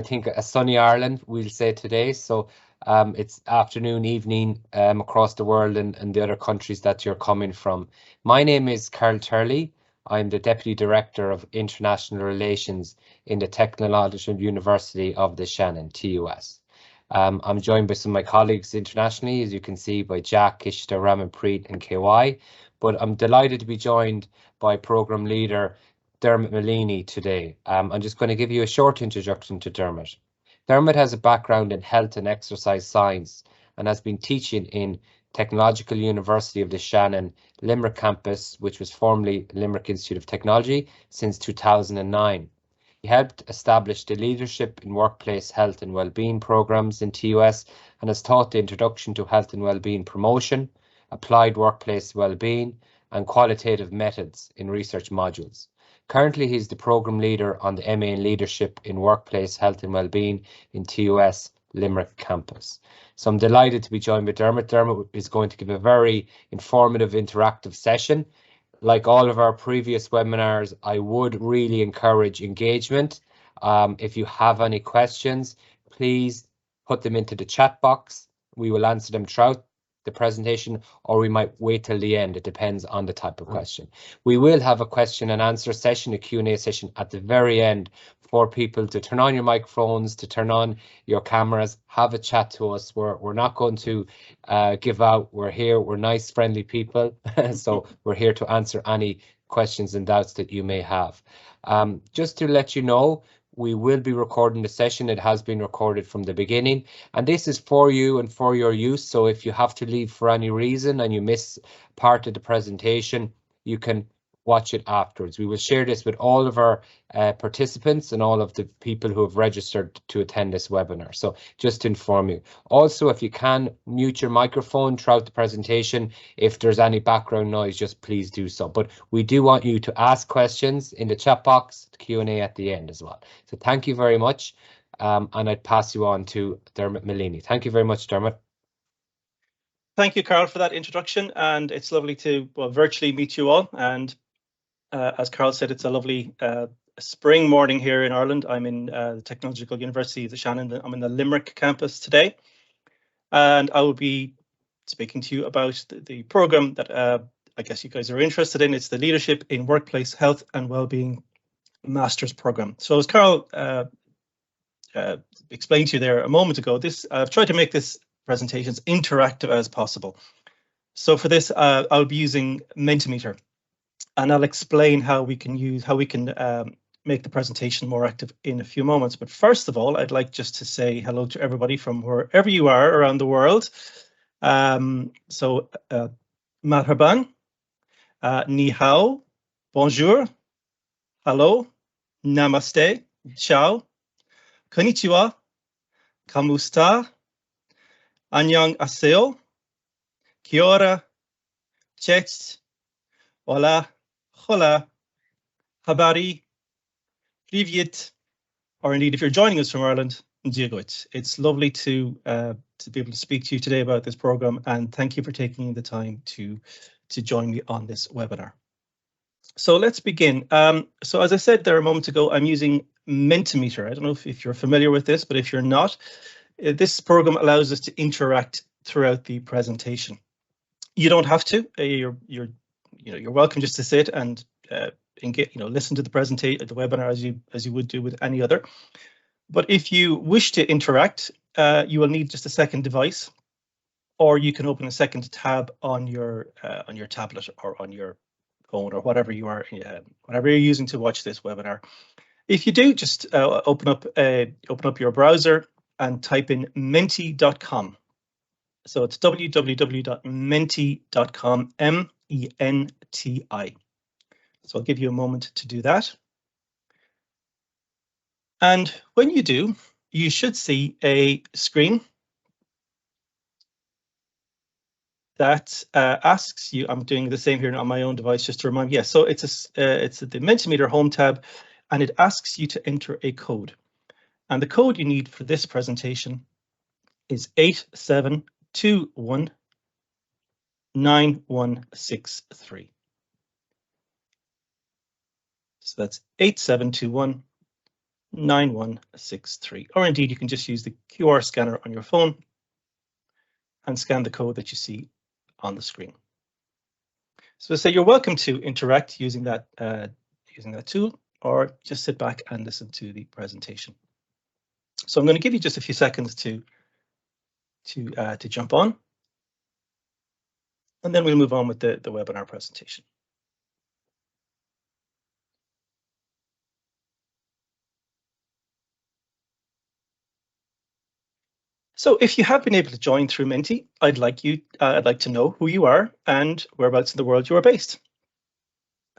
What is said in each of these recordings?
I think a sunny Ireland, we'll say today. So it's afternoon, evening across the world and the other countries that you're coming from. My name is Carl Turley. I'm the Deputy Director of International Relations in the Technological University of the Shannon, TUS. I'm joined by some of my colleagues internationally, as you can see, by Jack, Ishta, Ramanpreet and KY. But I'm delighted to be joined by Programme Leader Dermot Maleney today. I'm just going to give you a short introduction to Dermot. Dermot has a background in health and exercise science and has been teaching in Technological University of the Shannon, Limerick campus, which was formerly Limerick Institute of Technology, since 2009. He helped establish the Leadership in Workplace Health and Wellbeing programs in TUS and has taught the Introduction to Health and Wellbeing Promotion, Applied Workplace Wellbeing, and Qualitative Methods in research modules. Currently, he's the Programme Leader on the MA in Leadership in Workplace Health and Wellbeing in TUS Limerick campus. So I'm delighted to be joined by Dermot. Dermot is going to give a very informative, interactive session. Like all of our previous webinars, I would really encourage engagement. If you have any questions, please put them into the chat box. We will answer them throughout the presentation, or we might wait till the end. It depends on the type of question. We will have a question and answer session, a Q&A session at the very end for people to turn on your microphones, to turn on your cameras, have a chat to us. We're not going to give out. We're here. We're nice, friendly people. So we're here to answer any questions and doubts that you may have. Just to let you know, we will be recording the session. It has been recorded from the beginning, and this is for you and for your use. So if you have to leave for any reason and you miss part of the presentation, you can watch it afterwards. We will share this with all of our participants and all of the people who have registered to attend this webinar. So just to inform you. Also, if you can mute your microphone throughout the presentation, if there's any background noise, just please do so. But we do want you to ask questions in the chat box, the Q&A at the end as well. So thank you very much. And I'd pass you on to Dermot Maleney. Thank you very much, Dermot. Thank you, Carl, for that introduction. And it's lovely to virtually meet you all. And as Carl said, it's a lovely spring morning here in Ireland. I'm in the Technological University of the Shannon. I'm in the Limerick campus today, and I will be speaking to you about the program that I guess you guys are interested in. It's the Leadership in Workplace Health and Wellbeing Master's Program. So as Carl explained to you there a moment ago, I've tried to make this presentation as interactive as possible. So for this, I'll be using Mentimeter. And I'll explain how we can make the presentation more active in a few moments. But first of all, I'd like just to say hello to everybody from wherever you are around the world. Marhaban, ni hao, bonjour, hello, namaste, ciao, konnichiwa, kamusta, annyeong aseo, kia ora, cześć, hola, hola, habari, privyet, or indeed, if you're joining us from Ireland, dziękuję. It's lovely to be able to speak to you today about this program, and thank you for taking the time to join me on this webinar. So let's begin. So as I said there a moment ago, I'm using Mentimeter. I don't know if you're familiar with this, but if you're not, this program allows us to interact throughout the presentation. You don't have to. You're welcome just to sit and listen to the presentation, the webinar as you would do with any other. But if you wish to interact, you will need just a second device, or you can open a second tab on your tablet or on your phone or whatever you're using to watch this webinar. If you do, just open up your browser and type in menti.com. So it's www.menti.com, MENTI. So I'll give you a moment to do that. And when you do, you should see a screen that asks you, I'm doing the same here on my own device just to remind you. Yeah, so it's the Mentimeter home tab, and it asks you to enter a code. And the code you need for this presentation is 87219163. So that's 87219163. 9163. Or indeed, you can just use the QR scanner on your phone and scan the code that you see on the screen. So say you're welcome to interact using that tool, or just sit back and listen to the presentation. So I'm going to give you just a few seconds to jump on, and then we'll move on with the webinar presentation. So if you have been able to join through Menti, I'd like to know who you are and whereabouts in the world you are based.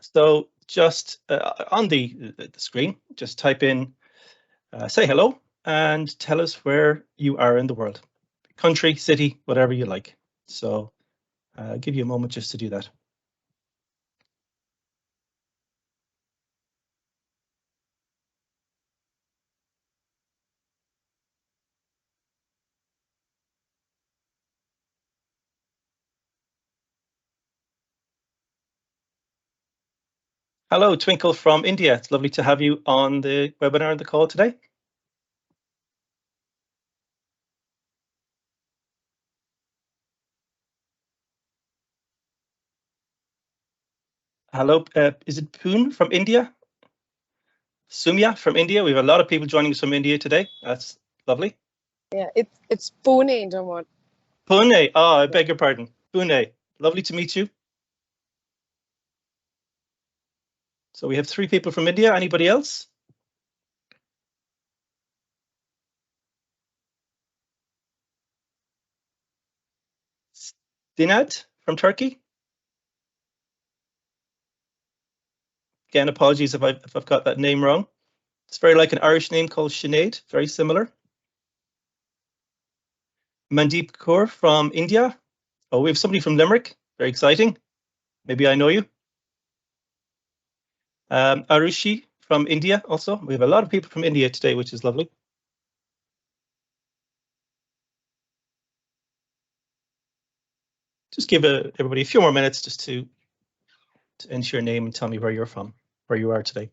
So just on the screen, just type in, say hello, and tell us where you are in the world. Country, city, whatever you like. So I'll give you a moment just to do that. Hello, Twinkle from India. It's lovely to have you on the webinar and the call today. Hello, is it Poon from India? Sumya from India. We have a lot of people joining us from India today. That's lovely. Yeah, it's Pune, Dermot. Pune. Oh, I beg your pardon. Pune. Lovely to meet you. So we have 3 people from India. Anybody else? Dinat from Turkey. Again, apologies if I've got that name wrong. It's very like an Irish name called Sinead, very similar. Mandeep Kaur from India. Oh, we have somebody from Limerick. Very exciting. Maybe I know you. Arushi from India also. We have a lot of people from India today, which is lovely. Just give everybody a few more minutes just to enter your name and tell me where you're from, where you are today.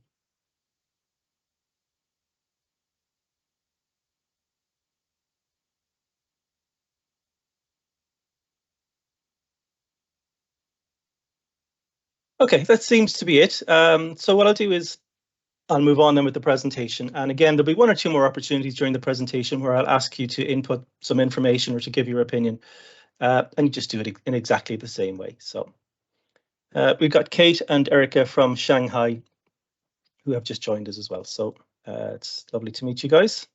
Okay, that seems to be it. So what I'll do is I'll move on then with the presentation. And again, there'll be 1 or 2 more opportunities during the presentation where I'll ask you to input some information or to give your opinion. And you just do it in exactly the same way. So we've got Kate and Erica from Shanghai who have just joined us as well. So it's lovely to meet you guys.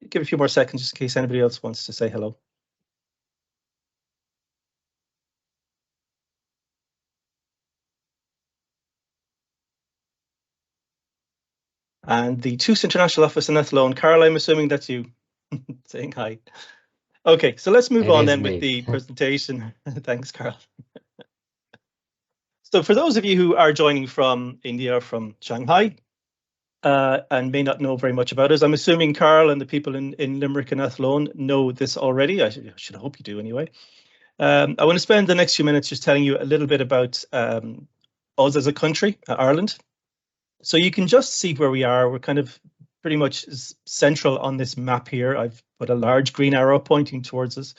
Give a few more seconds just in case anybody else wants to say hello. And the TUS International Office in Athlone. Carl, I'm assuming that's you saying hi. Okay, so let's move on then with the presentation. Thanks, Carl. So for those of you who are joining from India or from Shanghai and may not know very much about us, I'm assuming Carl and the people in Limerick and Athlone know this already. I should hope you do anyway. I want to spend the next few minutes just telling you a little bit about us as a country, Ireland. So you can just see where we are. We're kind of pretty much central on this map here. I've put a large green arrow pointing towards us.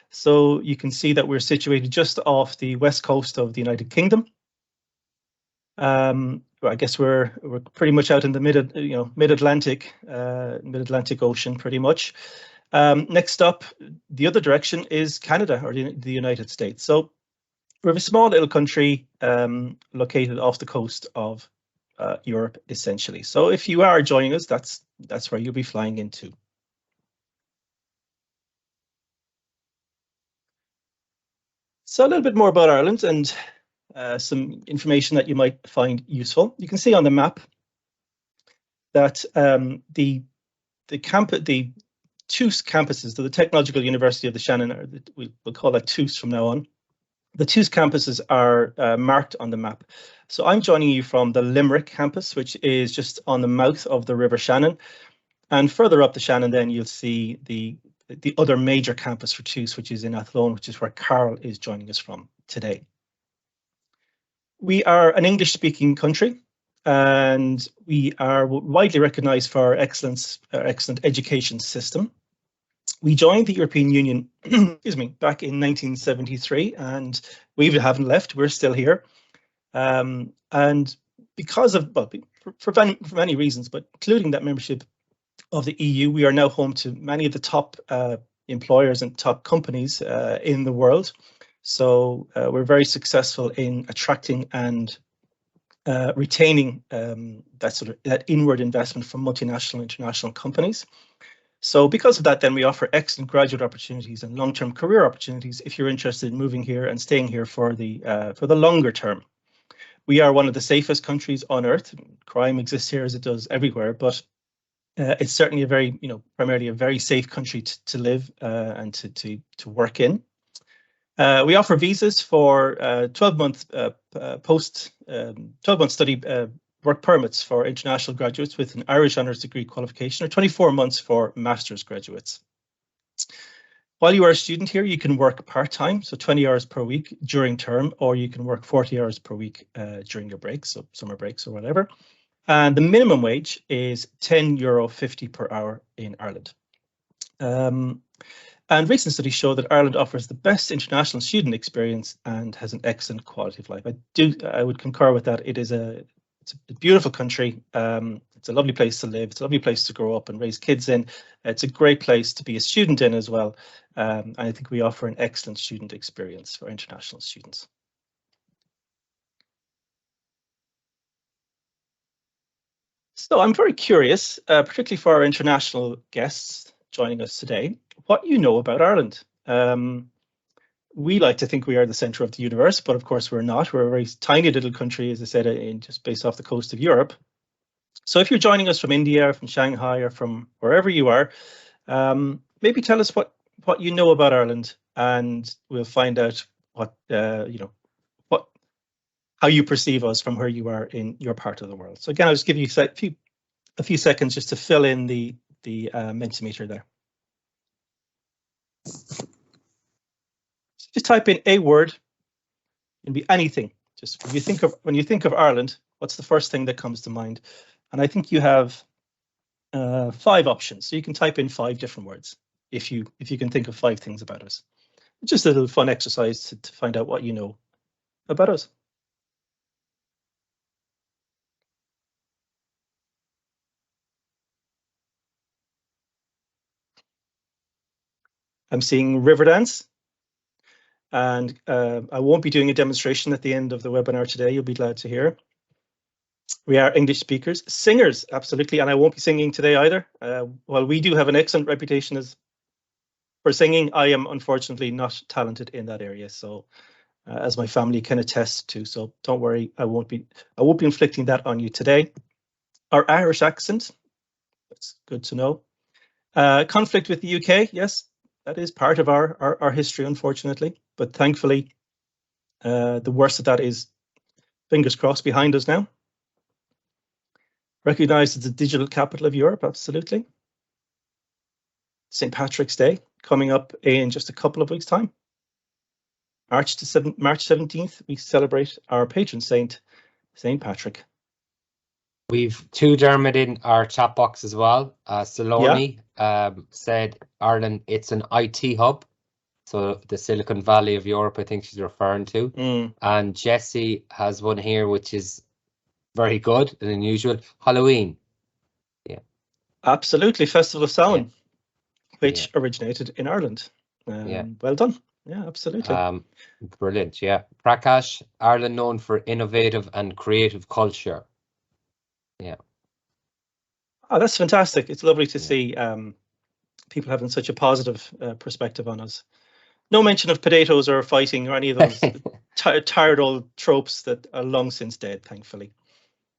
So you can see that we're situated just off the west coast of the United Kingdom. I guess we're pretty much out in the mid-Atlantic Ocean, pretty much. Next up, the other direction is Canada or the United States. So we're a small little country located off the coast of Europe, essentially. So if you are joining us, that's where you'll be flying into. So a little bit more about Ireland and some information that you might find useful. You can see on the map that the TUS campuses, so the Technological University of the Shannon, we'll call that TUS from now on. The TUS campuses are marked on the map. So I'm joining you from the Limerick campus, which is just on the mouth of the River Shannon. And further up the Shannon, then you'll see the other major campus for TUS, which is in Athlone, which is where Carl is joining us from today. We are an English-speaking country. and we are widely recognised for our excellent education system. We joined the European Union, excuse me, back in 1973, and we haven't left. We're still here, and because of, well, for many reasons, but including that membership of the EU, we are now home to many of the top employers and top companies in the world. So we're very successful in attracting and retaining that inward investment from multinational, international companies. So because of that, then we offer excellent graduate opportunities and long-term career opportunities if you're interested in moving here and staying here for the longer term. We are one of the safest countries on earth. Crime exists here as it does everywhere, but it's certainly a very, primarily a very safe country to live and to work in. We offer visas for 12-month 12-month study work permits for international graduates with an Irish honours degree qualification, or 24 months for master's graduates. While you are a student here, you can work part-time, so 20 hours per week during term, or you can work 40 hours per week during your breaks, so summer breaks or whatever. And the minimum wage is €10.50 per hour in Ireland. And recent studies show that Ireland offers the best international student experience and has an excellent quality of life. I would concur with that. It's a beautiful country. It's a lovely place to live. It's a lovely place to grow up and raise kids in. It's a great place to be a student in as well. And I think we offer an excellent student experience for international students. So I'm very curious, particularly for our international guests joining us today, what you know about Ireland. We like to think we are the centre of the universe, but of course we're not. We're a very tiny little country, as I said, just based off the coast of Europe. So if you're joining us from India, or from Shanghai, or from wherever you are, maybe tell us what you know about Ireland, and we'll find out what how you perceive us from where you are in your part of the world. So again, I'll just give you a few seconds just to fill in the Mentimeter there. Just type in a word. It can be anything. Just when you think of Ireland, what's the first thing that comes to mind? And I think you have 5 options. So you can type in 5 different words if you can think of 5 things about us. It's just a little fun exercise to find out what you know about us. I'm seeing Riverdance. And I won't be doing a demonstration at the end of the webinar today. You'll be glad to hear. We are English speakers, singers, absolutely. And I won't be singing today either. While we do have an excellent reputation for singing, I am unfortunately not talented in that area. So as my family can attest to, so don't worry, I won't be inflicting that on you today. Our Irish accent, that's good to know. Conflict with the UK, yes. That is part of our history, unfortunately, but thankfully, the worst of that is, fingers crossed, behind us now. Recognised as the digital capital of Europe, absolutely. St. Patrick's Day coming up in just a couple of weeks' time. March 17th, we celebrate our patron saint, St. Patrick. We've 2 Dermot in our chat box as well. Saloni said Ireland, it's an IT hub. So the Silicon Valley of Europe, I think she's referring to. And Jessie has one here, which is very good and unusual. Halloween. Yeah. Absolutely. Festival of Samhain, which originated in Ireland. Well done. Yeah, absolutely. Brilliant. Yeah. Prakash, Ireland known for innovative and creative culture. Yeah. Oh, that's fantastic. It's lovely to see people having such a positive perspective on us. No mention of potatoes or fighting or any of those tired old tropes that are long since dead, thankfully.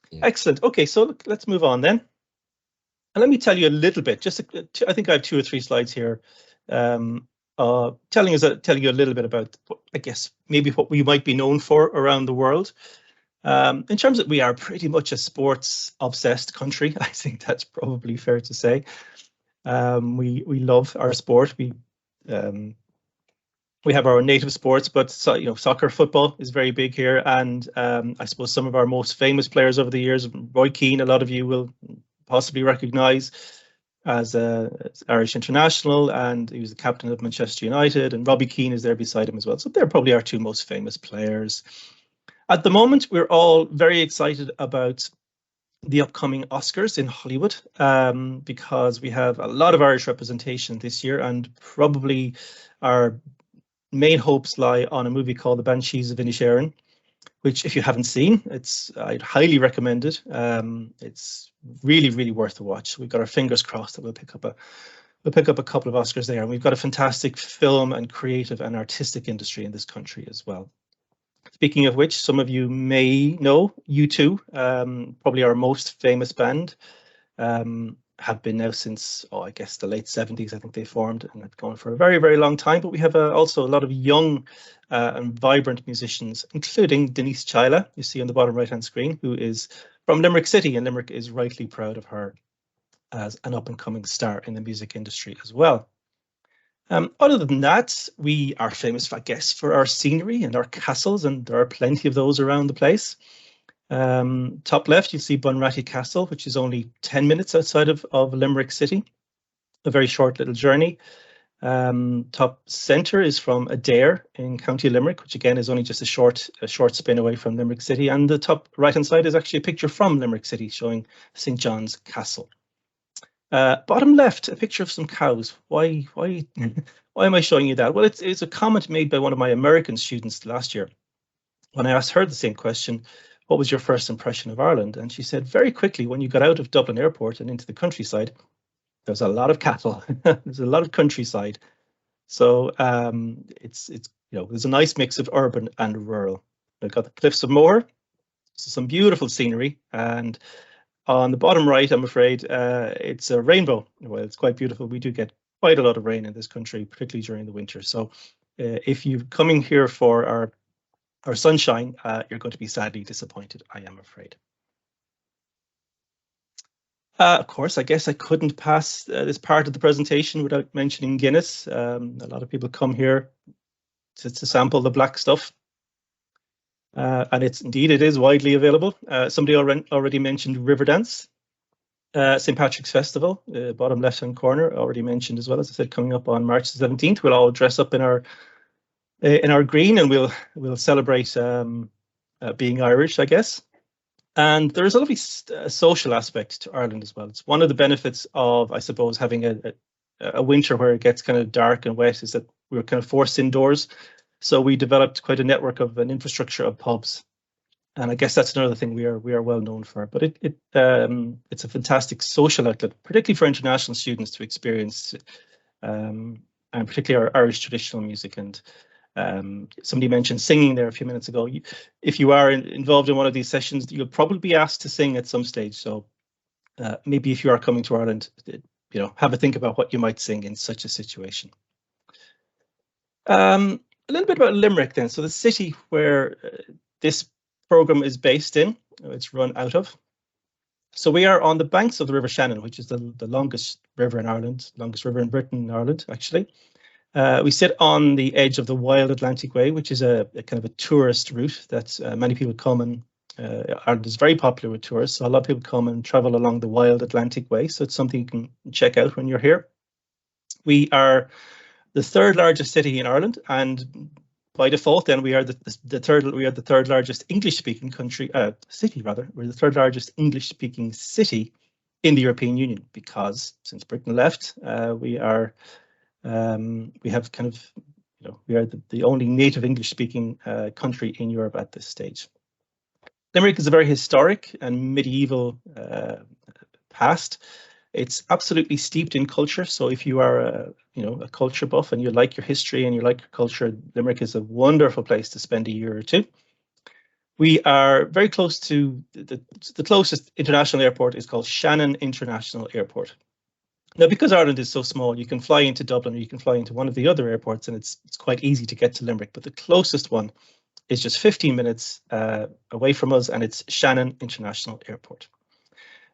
Yeah. Excellent. Okay, so let's move on then. And let me tell you a little bit, I think I have 2 or 3 slides here, telling you a little bit about, I guess, maybe what we might be known for around the world. In terms of, we are pretty much a sports obsessed country. I think that's probably fair to say. We love our sport. We have our native sports, but soccer, football is very big here, and I suppose some of our most famous players over the years, Roy Keane, a lot of you will possibly recognise as Irish international, and he was the captain of Manchester United, and Robbie Keane is there beside him as well. So they're probably our two most famous players. At the moment, we're all very excited about the upcoming Oscars in Hollywood, because we have a lot of Irish representation this year, and probably our main hopes lie on a movie called The Banshees of Inisherin, which, if you haven't seen, I'd highly recommend it. It's really, really worth a watch. We've got our fingers crossed that we'll pick up a couple of Oscars there, and we've got a fantastic film and creative and artistic industry in this country as well. Speaking of which, some of you may know U2, probably our most famous band. Have been now since, I guess, the late 70s. I think they formed, and have gone for a very, very long time. But we have also a lot of young and vibrant musicians, including Denise Chaila, you see on the bottom right-hand screen, who is from Limerick City, and Limerick is rightly proud of her as an up-and-coming star in the music industry as well. Other than that, we are famous, I guess, for our scenery and our castles, and there are plenty of those around the place. Top left, you see Bunratty Castle, which is only 10 minutes outside of Limerick City, a very short little journey. Top centre is from Adair in County Limerick, which again is only just a short spin away from Limerick City. And the top right-hand side is actually a picture from Limerick City showing St. John's Castle. Bottom left, a picture of some cows. Why am I showing you that? Well, it's a comment made by one of my American students last year when I asked her the same question. What was your first impression of Ireland? And she said, very quickly, when you got out of Dublin Airport and into the countryside, there's a lot of cattle. There's a lot of countryside. So there's a nice mix of urban and rural. We've got the Cliffs of Moher, so some beautiful scenery. And on the bottom right, I'm afraid, it's a rainbow. Well, it's quite beautiful. We do get quite a lot of rain in this country, particularly during the winter. So if you're coming here for our sunshine, you're going to be sadly disappointed, I am afraid. Of course, I guess I couldn't pass this part of the presentation without mentioning Guinness. A lot of people come here to sample the black stuff. And it is widely available. Somebody already mentioned Riverdance. St. Patrick's Festival, bottom left-hand corner, already mentioned as well. As I said, coming up on March the 17th, we'll all dress up in our green, and we'll celebrate being Irish, I guess. And there is a lovely social aspect to Ireland as well. It's one of the benefits of, I suppose, having a winter where it gets kind of dark and wet, is that we were kind of forced indoors. So we developed quite a network of an infrastructure of pubs, and I guess that's another thing we are well known for. But it's a fantastic social outlet, particularly for international students to experience, and particularly our Irish traditional music. And somebody mentioned singing there a few minutes ago. If you are involved in one of these sessions, you'll probably be asked to sing at some stage. So maybe if you are coming to Ireland, have a think about what you might sing in such a situation. A little bit about Limerick then. So the city where this program is based in, it's run out of. So we are on the banks of the River Shannon, which is the longest river in Ireland, longest river in Britain and Ireland, actually. We sit on the edge of the Wild Atlantic Way, which is a kind of a tourist route that many people come, and Ireland is very popular with tourists. So a lot of people come and travel along the Wild Atlantic Way. So it's something you can check out when you're here. We are the third largest city in Ireland, and by default, then we are the third largest English-speaking city. We're the third largest English-speaking city in the European Union, because since Britain left, we are the only native English-speaking country in Europe at this stage. Limerick is a very historic and medieval past. It's absolutely steeped in culture. So if you are a culture buff and you like your history and you like your culture, Limerick is a wonderful place to spend a year or two. We are very close to the closest international airport is called Shannon International Airport. Now, because Ireland is so small, you can fly into Dublin or you can fly into one of the other airports, and it's quite easy to get to Limerick. But the closest one is just 15 minutes away from us, and it's Shannon International Airport.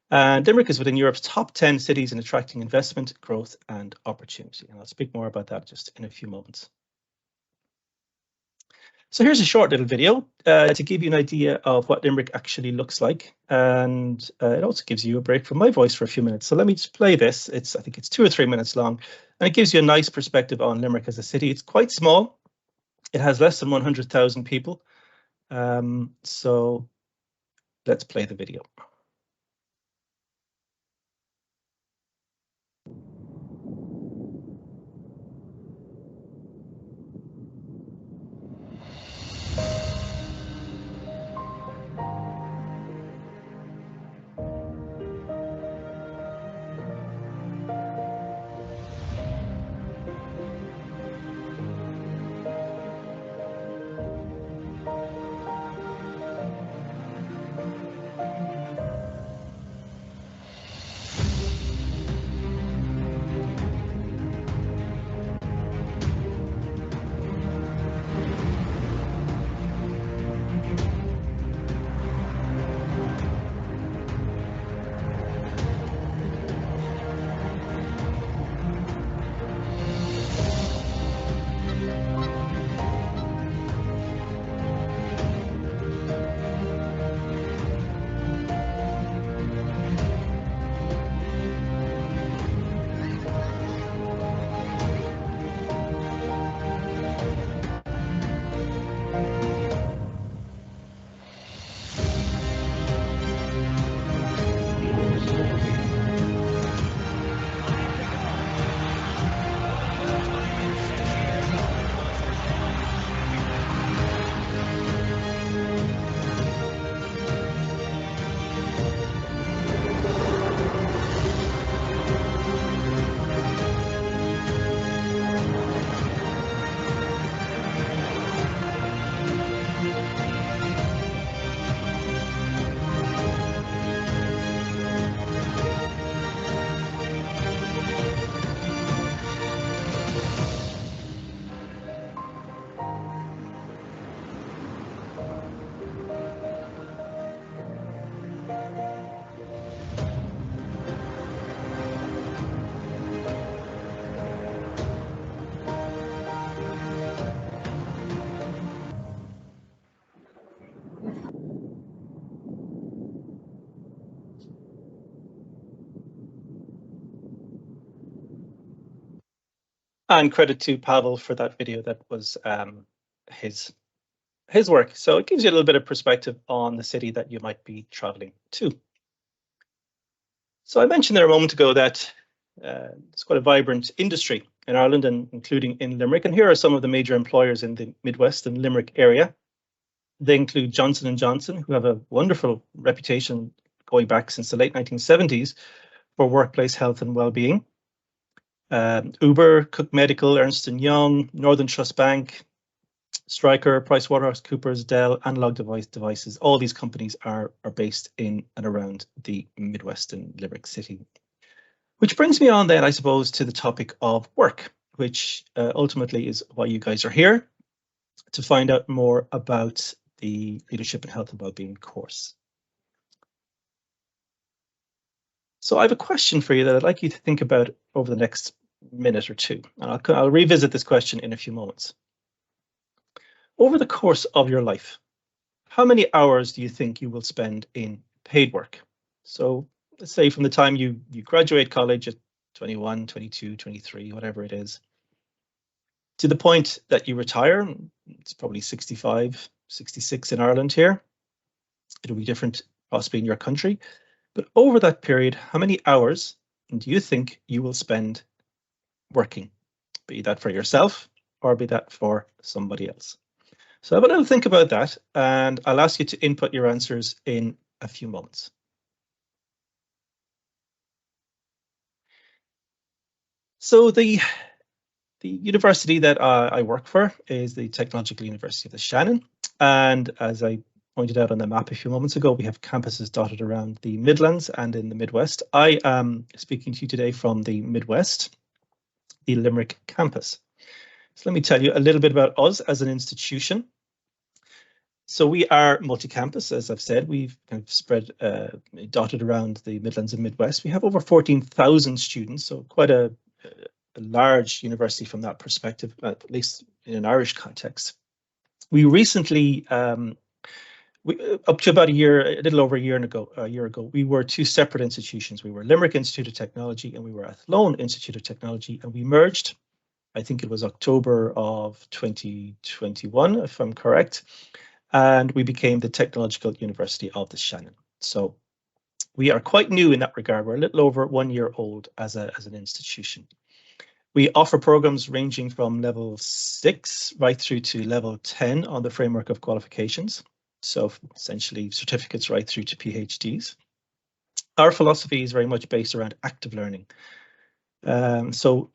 And Limerick is within Europe's top 10 cities in attracting investment, growth, and opportunity. And I'll speak more about that just in a few moments. So here's a short little video to give you an idea of what Limerick actually looks like, and it also gives you a break from my voice for a few minutes. So let me just play this. I think it's 2 or 3 minutes long, and it gives you a nice perspective on Limerick as a city. It's quite small. It has less than 100,000 people. So let's play the video. And credit to Pavel for that video. That was his work. So it gives you a little bit of perspective on the city that you might be traveling to. So I mentioned there a moment ago that it's quite a vibrant industry in Ireland, and including in Limerick. And here are some of the major employers in the Midwest and Limerick area. They include Johnson & Johnson, who have a wonderful reputation going back since the late 1970s for workplace health and well-being. Uber, Cook Medical, Ernst & Young, Northern Trust Bank, Stryker, PricewaterhouseCoopers, Dell, Analog Devices. All these companies are based in and around the Midwest and Limerick City. Which brings me on then, I suppose, to the topic of work, which ultimately is why you guys are here, to find out more about the Leadership in Health and Wellbeing course. So I have a question for you that I'd like you to think about over the next minute or two, and I'll revisit this question in a few moments. Over the course of your life, how many hours do you think you will spend in paid work? So let's say from the time you graduate college at 21, 22, 23, whatever it is, to the point that you retire. It's probably 65, 66 in Ireland here. It'll be different possibly in your country. But over that period, how many hours do you think you will spend working? Be that for yourself or be that for somebody else. So have a little think about that, and I'll ask you to input your answers in a few moments. So the university that I work for is the Technological University of the Shannon. And as I pointed out on the map a few moments ago, we have campuses dotted around the Midlands and in the Midwest. I am speaking to you today from the Midwest, the Limerick campus. So let me tell you a little bit about us as an institution. So we are multi-campus, as I've said. We've kind of spread, dotted around the Midlands and Midwest. We have over 14,000 students, so quite a large university from that perspective, at least in an Irish context. We recently, up to about a little over a year ago, we were two separate institutions. We were Limerick Institute of Technology and we were Athlone Institute of Technology, and we merged. I think it was October of 2021, if I'm correct, and we became the Technological University of the Shannon. So we are quite new in that regard. We're a little over 1 year old as an institution. We offer programs ranging from level 6 right through to level 10 on the framework of qualifications. So essentially certificates right through to PhDs. Our philosophy is very much based around active learning. So,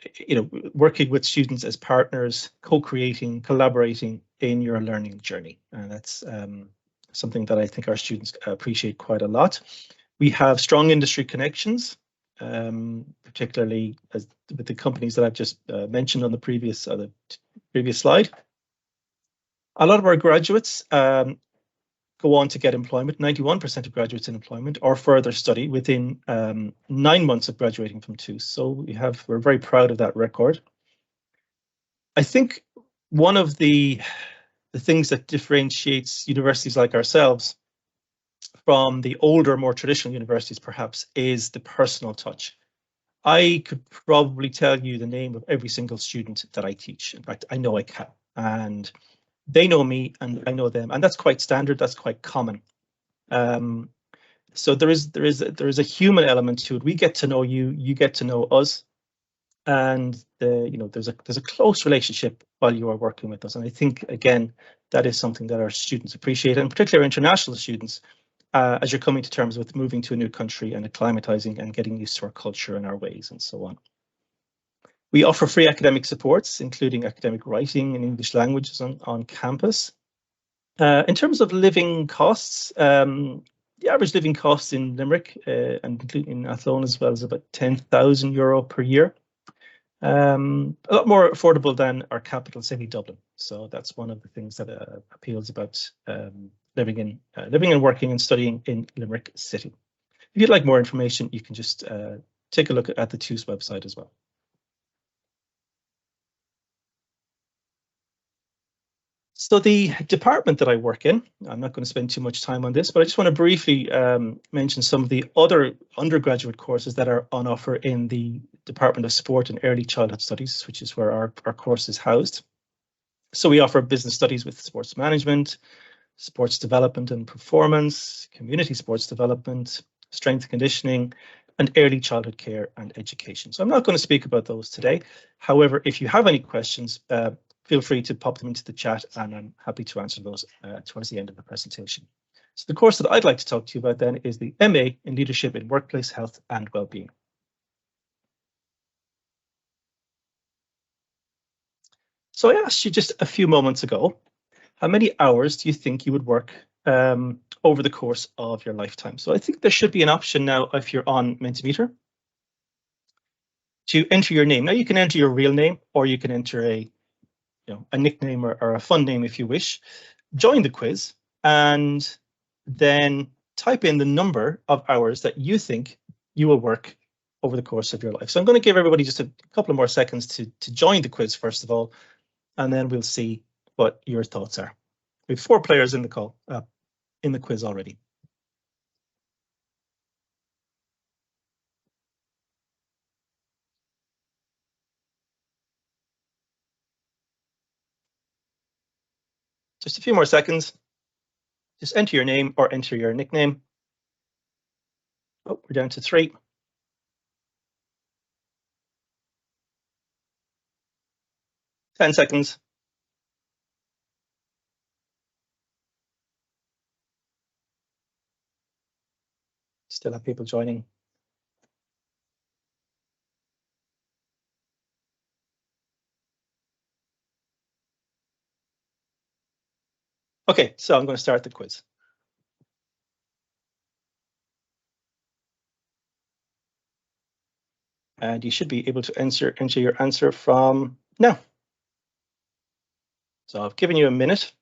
working with students as partners, co-creating, collaborating in your learning journey. And that's something that I think our students appreciate quite a lot. We have strong industry connections, particularly with the companies that I've just mentioned on the previous slide. A lot of our graduates go on to get employment. 91% of graduates in employment or further study within 9 months of graduating from TUS. So we're very proud of that record. I think one of the things that differentiates universities like ourselves from the older, more traditional universities, perhaps, is the personal touch. I could probably tell you the name of every single student that I teach. In fact, I know I can. And they know me and I know them. And that's quite standard. That's quite common. So there is a human element to it. We get to know you, you get to know us. And there's a close relationship while you are working with us. And I think, again, that is something that our students appreciate, and particularly our international students, as you're coming to terms with moving to a new country and acclimatizing and getting used to our culture and our ways and so on. We offer free academic supports, including academic writing and English languages on campus. In terms of living costs, the average living cost in Limerick and including in Athlone as well is about €10,000 per year. A lot more affordable than our capital city, Dublin. So that's one of the things that appeals about living and working and studying in Limerick City. If you'd like more information, you can just take a look at the TUS website as well. So the department that I work in, I'm not going to spend too much time on this, but I just want to briefly mention some of the other undergraduate courses that are on offer in the Department of Sport and Early Childhood Studies, which is where our course is housed. So we offer business studies with sports management, sports development and performance, community sports development, strength conditioning, and early childhood care and education. So I'm not going to speak about those today. However, if you have any questions, feel free to pop them into the chat and I'm happy to answer those towards the end of the presentation. So the course that I'd like to talk to you about then is the MA in Leadership in Workplace Health and Wellbeing. So I asked you just a few moments ago, how many hours do you think you would work over the course of your lifetime? So I think there should be an option now if you're on Mentimeter to enter your name. Now you can enter your real name or you can enter a nickname or a fun name if you wish. Join the quiz and then type in the number of hours that you think you will work over the course of your life. So I'm going to give everybody just a couple of more seconds to join the quiz first of all, and then we'll see what your thoughts are. We have 4 players in the call, in the quiz already. Just a few more seconds. Just enter your name or enter your nickname. Oh, we're down to 3. Ten seconds. Still have people joining. Okay, so I'm going to start the quiz. And you should be able to enter your answer from now. So I've given you a minute.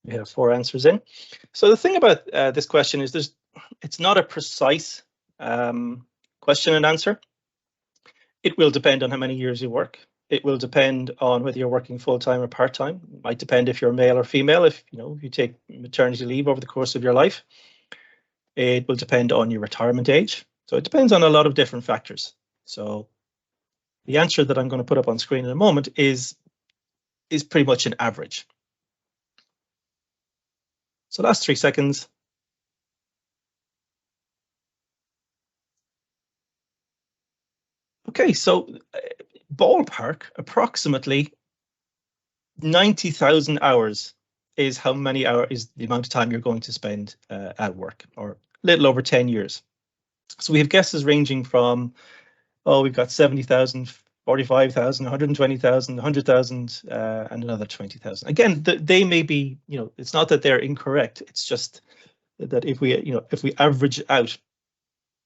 We have 4 answers in. So the thing about this question is it's not a precise question and answer. It will depend on how many years you work. It will depend on whether you're working full-time or part-time. It might depend if you're male or female, if you take maternity leave over the course of your life. It will depend on your retirement age. So it depends on a lot of different factors. So the answer that I'm going to put up on screen in a moment is pretty much an average. So last 3 seconds. Okay, so ballpark, approximately 90,000 hours is how many hours is the amount of time you're going to spend at work, or a little over 10 years. So we have guesses ranging from, we've got 70,000, 45,000, 120,000, 100,000, and another 20,000. Again, they may be, it's not that they're incorrect. It's just that if we average out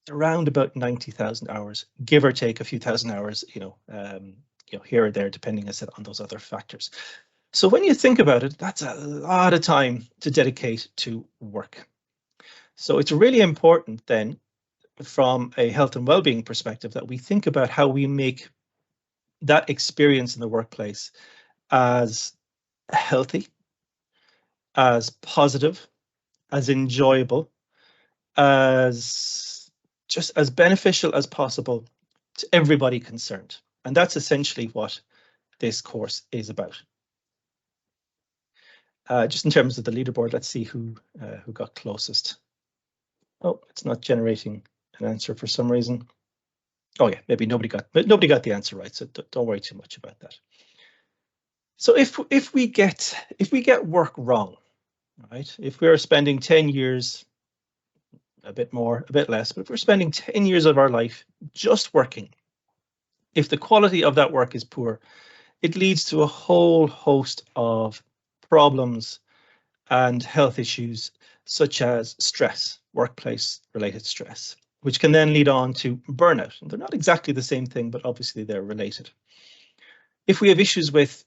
around about 90,000 hours, give or take a few thousand hours, here or there, depending, I said, on those other factors. So when you think about it, that's a lot of time to dedicate to work. So it's really important then, from a health and well-being perspective, that we think about how we make that experience in the workplace as healthy, as positive, as enjoyable, as just as beneficial as possible to everybody concerned. And that's essentially what this course is about. Just in terms of the leaderboard, let's see who got closest. Oh, it's not generating an answer for some reason. Oh yeah, maybe nobody got the answer right, so don't worry too much about that. So if we get work wrong, right? If we're spending 10 years, a bit more, a bit less, but if we're spending 10 years of our life just working, if the quality of that work is poor, it leads to a whole host of problems and health issues, such as stress, workplace-related stress, which can then lead on to burnout. And they're not exactly the same thing, but obviously they're related. If we have issues with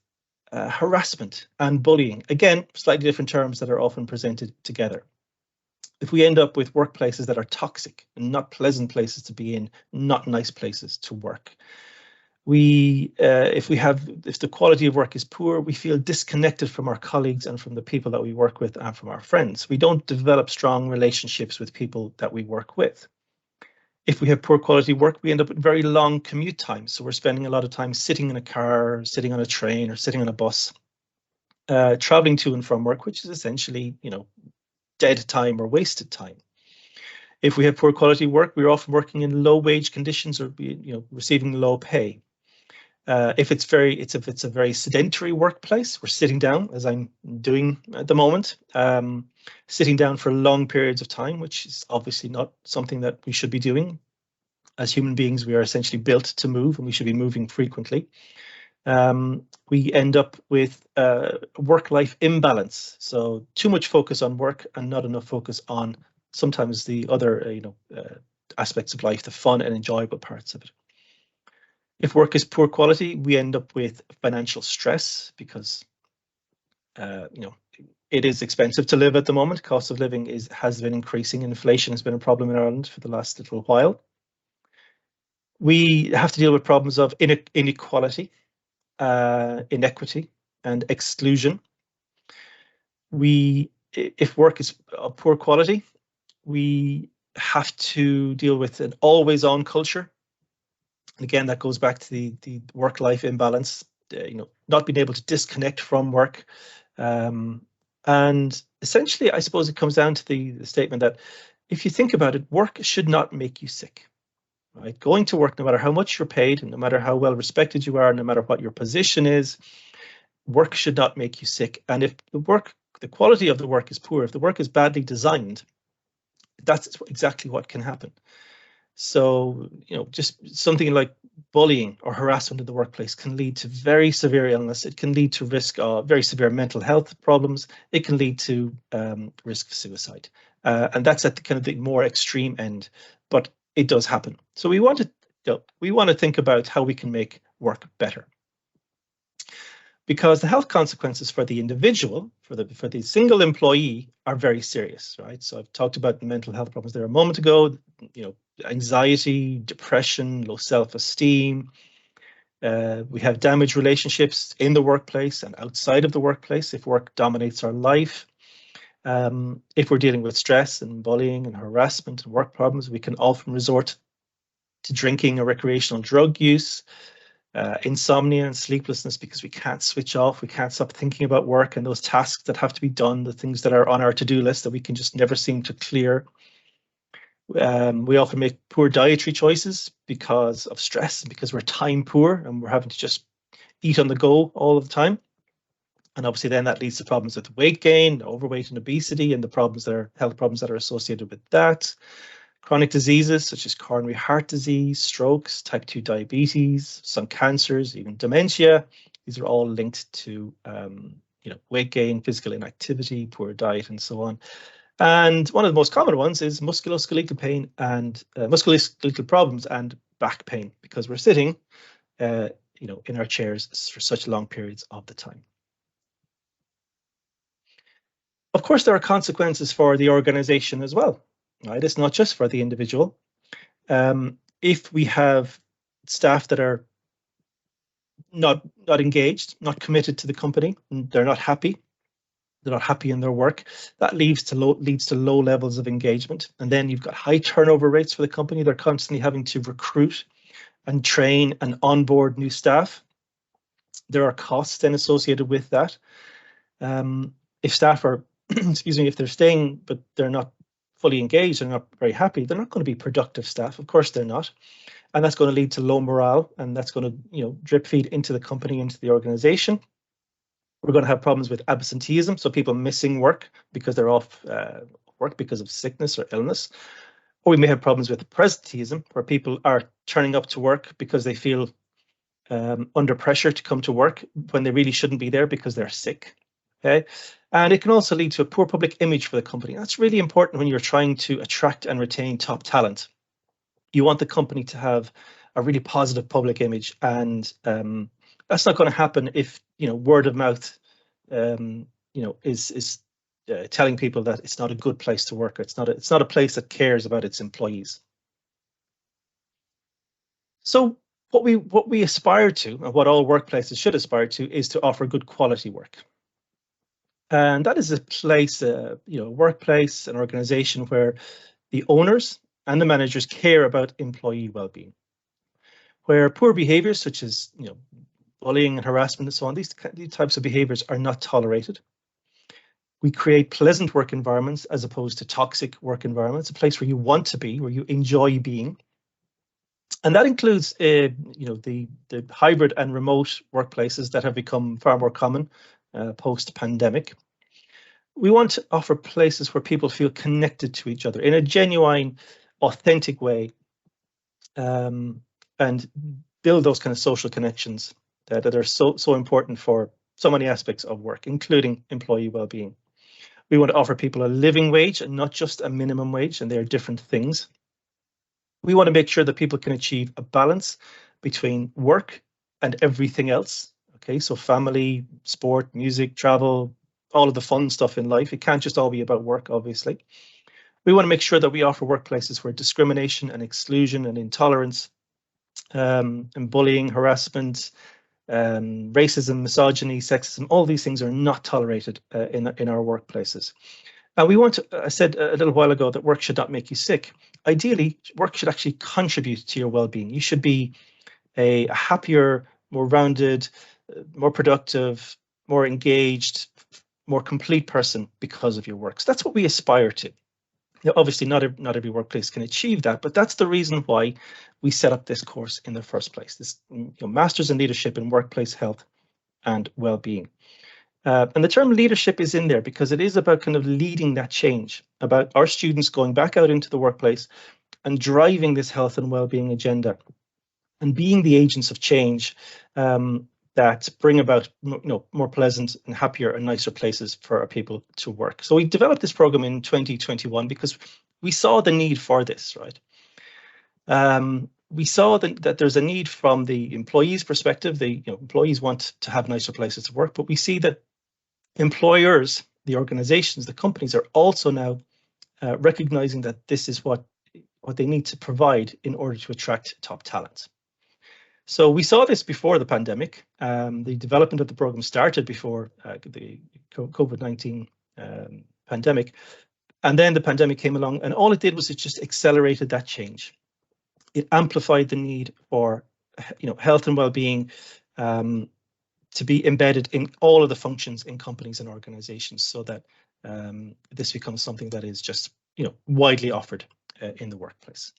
harassment and bullying, again, slightly different terms that are often presented together. If we end up with workplaces that are toxic and not pleasant places to be in, not nice places to work. If the quality of work is poor, we feel disconnected from our colleagues and from the people that we work with and from our friends. We don't develop strong relationships with people that we work with. If we have poor quality work, we end up with very long commute times. So we're spending a lot of time sitting in a car, sitting on a train, or sitting on a bus, traveling to and from work, which is essentially, dead time or wasted time. If we have poor quality work, we're often working in low wage conditions or receiving low pay. If it's a very sedentary workplace, we're sitting down, as I'm doing at the moment, sitting down for long periods of time, which is obviously not something that we should be doing. As human beings, we are essentially built to move, and we should be moving frequently. We end up with work-life imbalance, so too much focus on work and not enough focus on sometimes the other aspects of life, the fun and enjoyable parts of it. If work is poor quality, we end up with financial stress because it is expensive to live at the moment. Cost of living has been increasing. Inflation has been a problem in Ireland for the last little while. We have to deal with problems of inequality, inequity, and exclusion. If work is of poor quality, we have to deal with an always-on culture. And again, that goes back to the work-life imbalance, not being able to disconnect from work. And essentially, I suppose it comes down to the statement that if you think about it, work should not make you sick. Right? Going to work, no matter how much you're paid, and no matter how well respected you are, no matter what your position is, work should not make you sick. And if the quality of the work is poor, if the work is badly designed, that's exactly what can happen. So, just something like bullying or harassment in the workplace can lead to very severe illness. It can lead to risk of very severe mental health problems. It can lead to risk of suicide. And that's at the kind of the more extreme end, but it does happen. So we want to think about how we can make work better. because the health consequences for the individual, for the single employee, are very serious, right? So I've talked about the mental health problems there a moment ago, anxiety, depression, low self-esteem. We have damaged relationships in the workplace and outside of the workplace if work dominates our life. If we're dealing with stress and bullying and harassment and work problems, we can often resort to drinking or recreational drug use, insomnia and sleeplessness because we can't switch off, we can't stop thinking about work and those tasks that have to be done, the things that are on our to-do list that we can just never seem to clear. We often make poor dietary choices because of stress, because we're time poor and we're having to just eat on the go all of the time. And obviously then that leads to problems with weight gain, overweight and obesity, and the problems that are health problems that are associated with that. Chronic diseases such as coronary heart disease, strokes, type 2 diabetes, some cancers, even dementia. These are all linked to weight gain, physical inactivity, poor diet, and so on. And one of the most common ones is musculoskeletal pain and musculoskeletal problems and back pain, because we're sitting, in our chairs for such long periods of the time. Of course, there are consequences for the organization as well. Right? It's not just for the individual. If we have staff that are not engaged, not committed to the company, they're not happy in their work, that leads to low levels of engagement. And then you've got high turnover rates for the company. They're constantly having to recruit and train and onboard new staff. There are costs then associated with that. If staff are, if they're staying, but they're not fully engaged and not very happy, they're not going to be productive staff. Of course they're not. And that's going to lead to low morale, and that's going to drip feed into the company, into the organization. We're going to have problems with absenteeism, so people missing work because they're off work because of sickness or illness. Or we may have problems with presenteeism, where people are turning up to work because they feel under pressure to come to work when they really shouldn't be there because they're sick. Okay, and it can also lead to a poor public image for the company. That's really important when you're trying to attract and retain top talent. You want the company to have a really positive public image, and that's not going to happen if word of mouth is telling people that it's not a good place to work. It's not a place that cares about its employees. So what we aspire to, and what all workplaces should aspire to, is to offer good quality work. And that is a place, workplace, an organization where the owners and the managers care about employee well-being, where poor behaviors such as bullying and harassment and so on, these types of behaviors are not tolerated. We create pleasant work environments as opposed to toxic work environments, a place where you want to be, where you enjoy being. And that includes the hybrid and remote workplaces that have become far more common post-pandemic. We want to offer places where people feel connected to each other in a genuine, authentic way, and build those kind of social connections that are so important for so many aspects of work, including employee well-being. We want to offer people a living wage and not just a minimum wage, and they're different things. We want to make sure that people can achieve a balance between work and everything else. Okay, so family, sport, music, travel, all of the fun stuff in life. It can't just all be about work, obviously. We want to make sure that we offer workplaces where discrimination and exclusion and intolerance and bullying, harassment, racism, misogyny, sexism, all these things are not tolerated in our workplaces. And we want to, I said a little while ago that work should not make you sick. Ideally, work should actually contribute to your well-being. You should be a happier, more rounded, more productive, more engaged, more complete person because of your work. So that's what we aspire to. Now, obviously, not every workplace can achieve that, but that's the reason why we set up this course in the first place. This Masters in Leadership in Workplace Health and Wellbeing. And the term leadership is in there because it is about kind of leading that change, about our students going back out into the workplace and driving this health and well-being agenda and being the agents of change that bring about more pleasant and happier and nicer places for our people to work. So we developed this program in 2021 because we saw the need for this, right? we saw that there's a need from the employees' perspective. Employees want to have nicer places to work, but we see that employers, the organizations, the companies are also now recognizing that this is what they need to provide in order to attract top talent. So we saw this before the pandemic. The development of the program started before the COVID-19 pandemic, and then the pandemic came along, and all it did was it just accelerated that change. It amplified the need for health and well-being to be embedded in all of the functions in companies and organizations, so that this becomes something that is just widely offered in the workplace.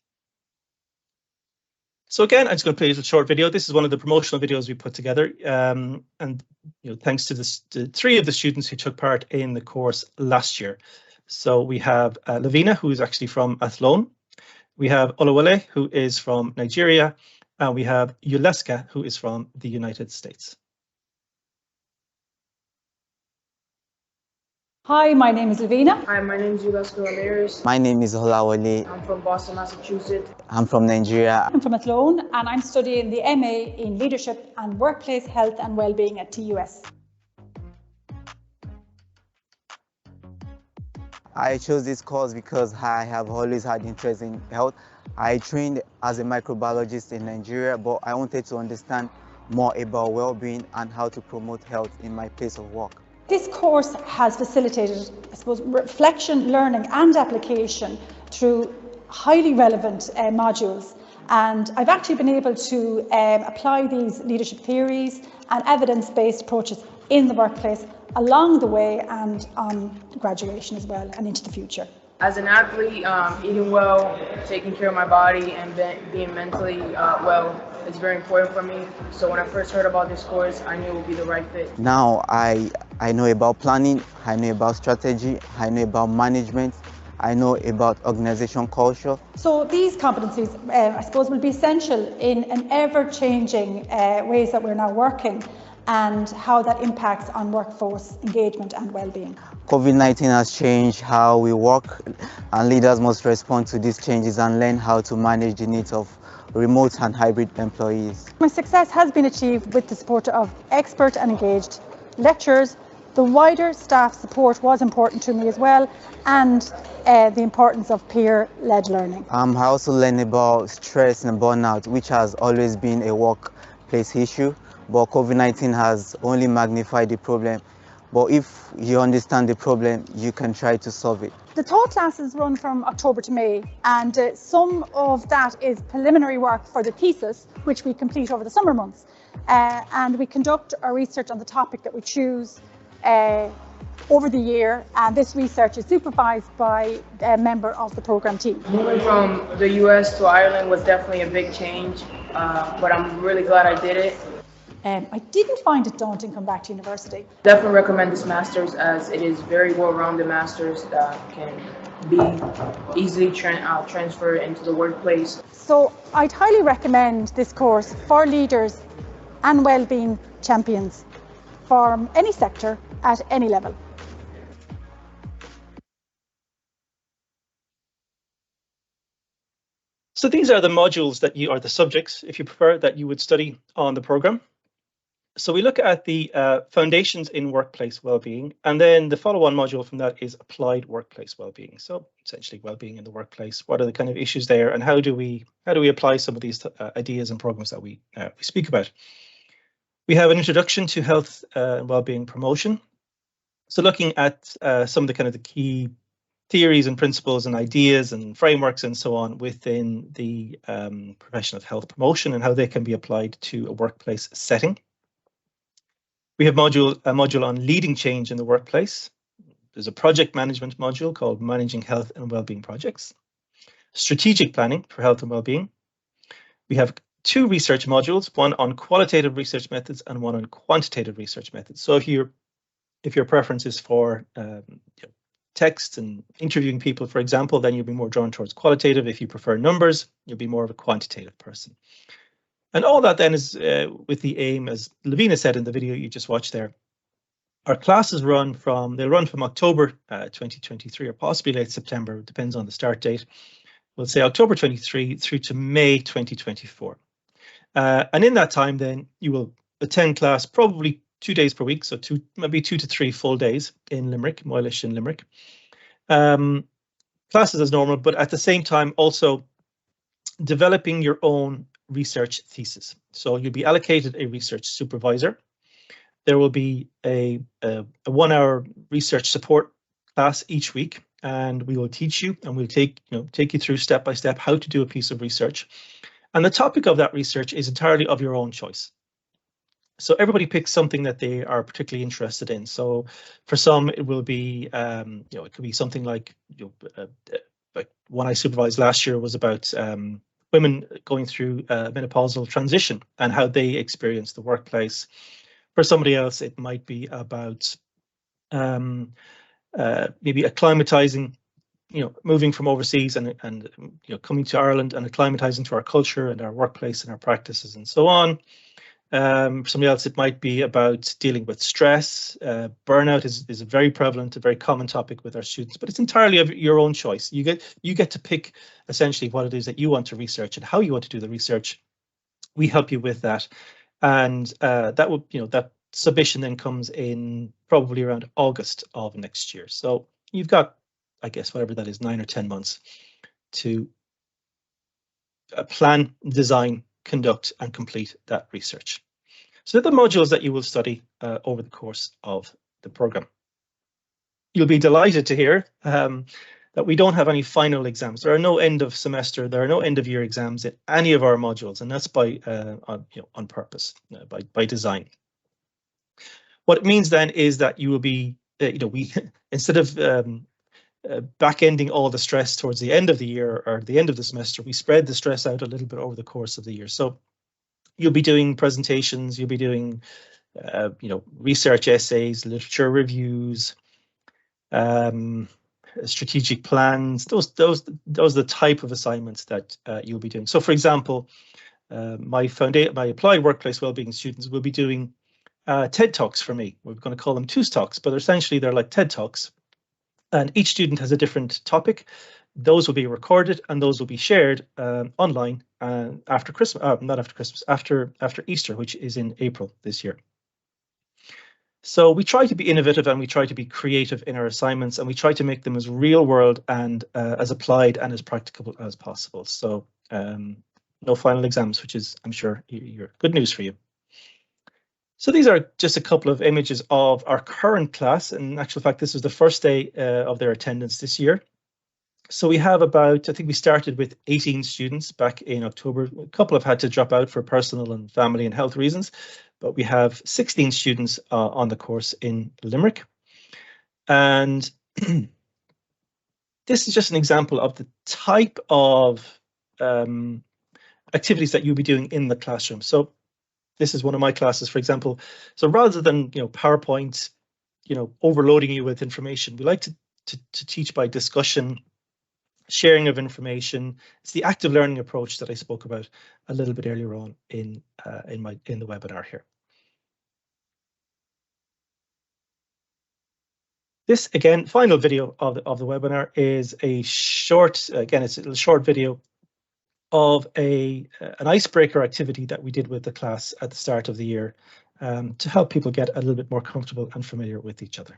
So again, I'm just going to play a little short video. This is one of the promotional videos we put together, and thanks to the 3 of the students who took part in the course last year. So we have Lavina, who is actually from Athlone. We have Olawale, who is from Nigeria, and we have Yuleska, who is from the United States. Hi, my name is Lavina. Hi, my name is Yuleska Ramirez. My name is Olawale. I'm from Boston, Massachusetts. I'm from Nigeria. I'm from Athlone, and I'm studying the MA in Leadership and Workplace Health and Wellbeing at TUS. I chose this course because I have always had interest in health. I trained as a microbiologist in Nigeria, but I wanted to understand more about well-being and how to promote health in my place of work. This course has facilitated, I suppose, reflection, learning and application through highly relevant modules. And I've actually been able to apply these leadership theories and evidence-based approaches in the workplace along the way and on graduation as well and into the future. As an athlete, eating well, taking care of my body, and being mentally well is very important for me. So when I first heard about this course, I knew it would be the right fit. Now I know about planning, I know about strategy, I know about management, I know about organization culture. So these competencies, I suppose, will be essential in an ever-changing ways that we're now working, and how that impacts on workforce engagement and well-being. COVID-19 has changed how we work, and leaders must respond to these changes and learn how to manage the needs of remote and hybrid employees. My success has been achieved with the support of expert and engaged lecturers. The wider staff support was important to me as well, and the importance of peer-led learning. I also learned about stress and burnout, which has always been a workplace issue. But COVID-19 has only magnified the problem. But if you understand the problem, you can try to solve it. The thought classes run from October to May, and some of that is preliminary work for the thesis, which we complete over the summer months. And we conduct our research on the topic that we choose over the year, and this research is supervised by a member of the programme team. Moving from the US to Ireland was definitely a big change, but I'm really glad I did it. I didn't find it daunting coming back to university. Definitely recommend this master's, as it is very well-rounded master's that can be easily transferred into the workplace. So I'd highly recommend this course for leaders and wellbeing champions from any sector at any level. So these are the modules that you are the subjects, if you prefer, that you would study on the program. So we look at the foundations in workplace well-being, and then the follow-on module from that is applied workplace well-being. So essentially well-being in the workplace. What are the kind of issues there, and how do we apply some of these ideas and programs that we speak about? We have an introduction to health and well-being promotion. So looking at some of the kind of the key theories and principles and ideas and frameworks and so on within the profession of health promotion and how they can be applied to a workplace setting. We have a module on leading change in the workplace. There's a project management module called Managing Health and Wellbeing Projects. Strategic planning for health and wellbeing. We have 2 research modules, one on qualitative research methods and one on quantitative research methods. So if your preference is for text and interviewing people, for example, then you'll be more drawn towards qualitative. If you prefer numbers, you'll be more of a quantitative person. And all that then is with the aim, as Lavina said in the video you just watched there. Our classes they'll run from October 2023 or possibly late September, depends on the start date, we'll say October 23 through to May 2024. And in that time, then you will attend class probably 2 days per week, so maybe 2 to 3 full days in Limerick, Moylish in Limerick. Classes as normal, but at the same time also developing your own research thesis. So you'll be allocated a research supervisor. There will be a 1-hour research support class each week, and we will teach you and we'll take you through step by step how to do a piece of research. And the topic of that research is entirely of your own choice. So everybody picks something that they are particularly interested in. So for some, it will be, it could be something like one I supervised last year was about women going through menopausal transition and how they experience the workplace. For somebody else, it might be about maybe acclimatizing, moving from overseas and coming to Ireland and acclimatizing to our culture and our workplace and our practices and so on. For somebody else, it might be about dealing with stress. Burnout is a very prevalent, a very common topic with our students, but it's entirely of your own choice. You get to pick essentially what it is that you want to research and how you want to do the research. We help you with that, and that submission then comes in probably around August of next year. So you've got, I guess, whatever that is, 9 or 10 months to plan, design, conduct and complete that research. So the modules that you will study over the course of the program. You'll be delighted to hear that we don't have any final exams. There are no end of semester, there are no end of year exams in any of our modules, and that's by on purpose, by design. What it means then is that you will be, we instead of back-ending all the stress towards the end of the year or the end of the semester, we spread the stress out a little bit over the course of the year. So you'll be doing presentations, you'll be doing, research essays, literature reviews, strategic plans. Those are the type of assignments that you'll be doing. So, for example, my applied workplace wellbeing students will be doing TED Talks for me. We're going to call them TUS Talks, but essentially they're like TED Talks. And each student has a different topic. Those will be recorded and those will be shared online after Christmas, not after Christmas, after Easter, which is in April this year. So we try to be innovative and we try to be creative in our assignments, and we try to make them as real world and as applied and as practicable as possible. So no final exams, which is, I'm sure, good news for you. So these are just a couple of images of our current class. In actual fact, this was the first day of their attendance this year. So we have about, I think we started with 18 students back in October. A couple have had to drop out for personal and family and health reasons, but we have 16 students on the course in Limerick. And this is just an example of the type of activities that you'll be doing in the classroom. So this is one of my classes, for example. So rather than PowerPoint, overloading you with information, we like to teach by discussion, sharing of information. It's the active learning approach that I spoke about a little bit earlier on in the webinar here. This again, final video of the webinar is a short. Again, it's a little short video of an icebreaker activity that we did with the class at the start of the year to help people get a little bit more comfortable and familiar with each other.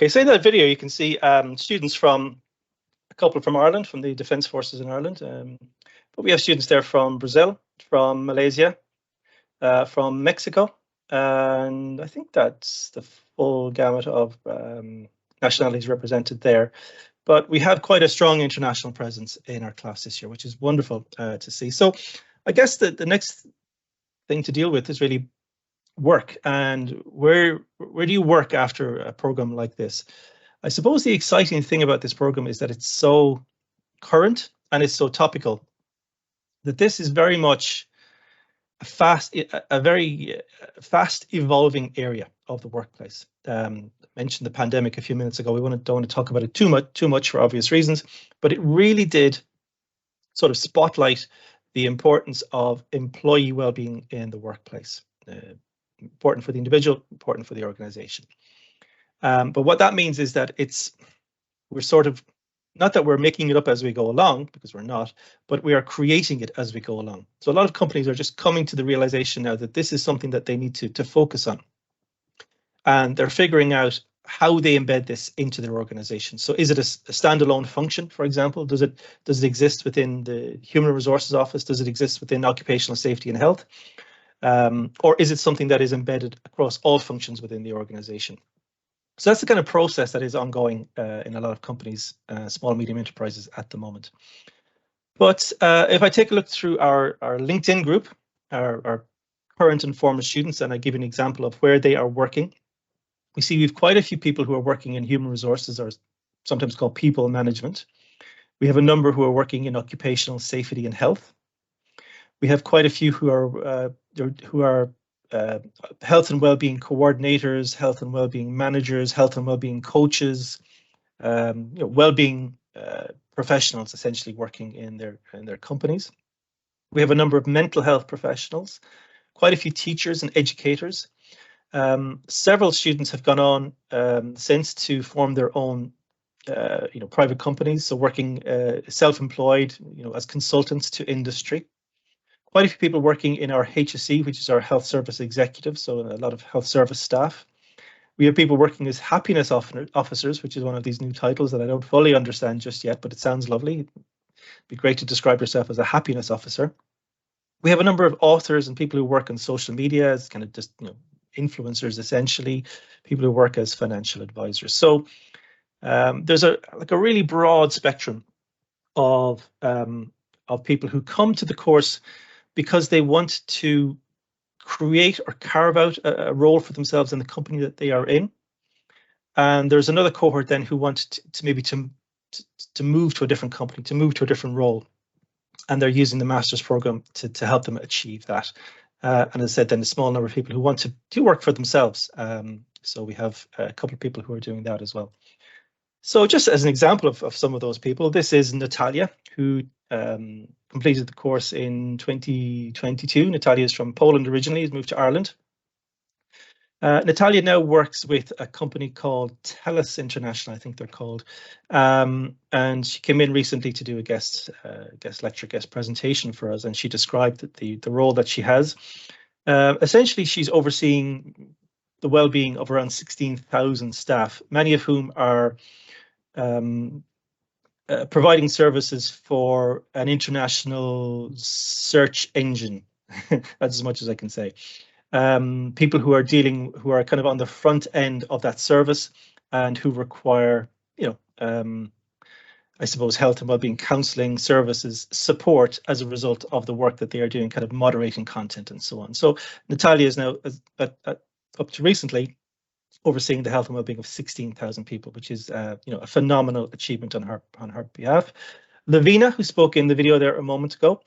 Okay, so in that video you can see students from a couple from Ireland, from the Defence Forces in Ireland, but we have students there from Brazil, from Malaysia, from Mexico, and I think that's the full gamut of nationalities represented there. But we have quite a strong international presence in our class this year, which is wonderful to see. So I guess the next thing to deal with is really work, and where do you work after a program like this? I suppose the exciting thing about this program is that it's so current and it's so topical, that this is very much a very fast evolving area of the workplace. I mentioned the pandemic a few minutes ago. We don't want to talk about it too much for obvious reasons, but it really did sort of spotlight the importance of employee well-being in the workplace. Important for the individual, important for the organization. But what that means is that we're sort of, not that we're making it up as we go along, because we're not, but we are creating it as we go along. So a lot of companies are just coming to the realization now that this is something that they need to focus on. And they're figuring out how they embed this into their organization. So is it a standalone function, for example? Does it exist within the Human Resources Office? Does it exist within Occupational Safety and Health? Or is it something that is embedded across all functions within the organization? So that's the kind of process that is ongoing in a lot of companies, small, medium enterprises at the moment. But if I take a look through our LinkedIn group, our current and former students, and I give an example of where they are working, we see we've quite a few people who are working in human resources, or sometimes called people management. We have a number who are working in occupational safety and health. We have quite a few who are health and well-being coordinators, health and well-being managers, health and well-being coaches, well-being professionals, essentially working in their companies. We have a number of mental health professionals, quite a few teachers and educators. Several students have gone on since to form their own private companies, so working self-employed, as consultants to industry. Quite a few people working in our HSE, which is our health service executive, so a lot of health service staff. We have people working as happiness officers, which is one of these new titles that I don't fully understand just yet, but it sounds lovely. It'd be great to describe yourself as a happiness officer. We have a number of authors and people who work on social media as kind of just influencers, essentially, people who work as financial advisors. So there's a really broad spectrum of people who come to the course because they want to create or carve out a role for themselves in the company that they are in. And there's another cohort then who want to maybe move to a different company, to move to a different role. And they're using the master's program to help them achieve that. And as I said, then a small number of people who want to work for themselves. So we have a couple of people who are doing that as well. So just as an example of some of those people, this is Natalia, who completed the course in 2022. Natalia is from Poland originally, has moved to Ireland. Natalia now works with a company called TELUS International, I think they're called. And she came in recently to do a guest lecture, guest presentation for us, and she described the role that she has. Essentially, she's overseeing the well-being of around 16,000 staff, many of whom are providing services for an international search engine. That's as much as I can say. People who are kind of on the front end of that service and who require, I suppose, health and wellbeing counselling services support as a result of the work that they are doing, kind of moderating content and so on. So Natalia is now, up to recently, overseeing the health and well-being of 16,000 people, which is a phenomenal achievement on her behalf. Lavina, who spoke in the video there a moment ago,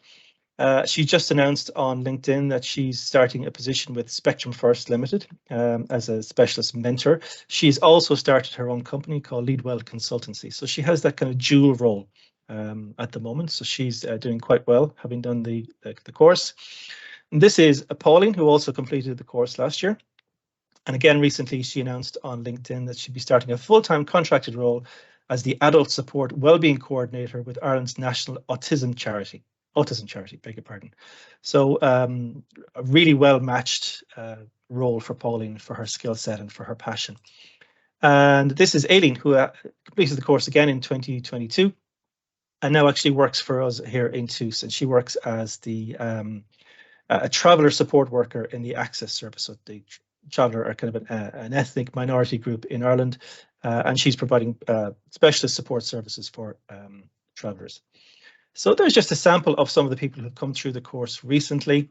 she just announced on LinkedIn that she's starting a position with Spectrum First Limited as a specialist mentor. She's also started her own company called Leadwell Consultancy. So she has that kind of dual role at the moment. So she's doing quite well, having done the course. And this is Pauline, who also completed the course last year. And again, recently she announced on LinkedIn that she'd be starting a full-time contracted role as the Adult Support Wellbeing Coordinator with Ireland's National Autism Charity, beg your pardon. So a really well-matched role for Pauline, for her skill set and for her passion. And this is Aileen, who completed the course again in 2022, and now actually works for us here in Toulouse. And she works as the a traveller support worker in the Access Service. So the traveller are kind of an ethnic minority group in Ireland, and she's providing specialist support services for travellers. So there's just a sample of some of the people who've come through the course recently.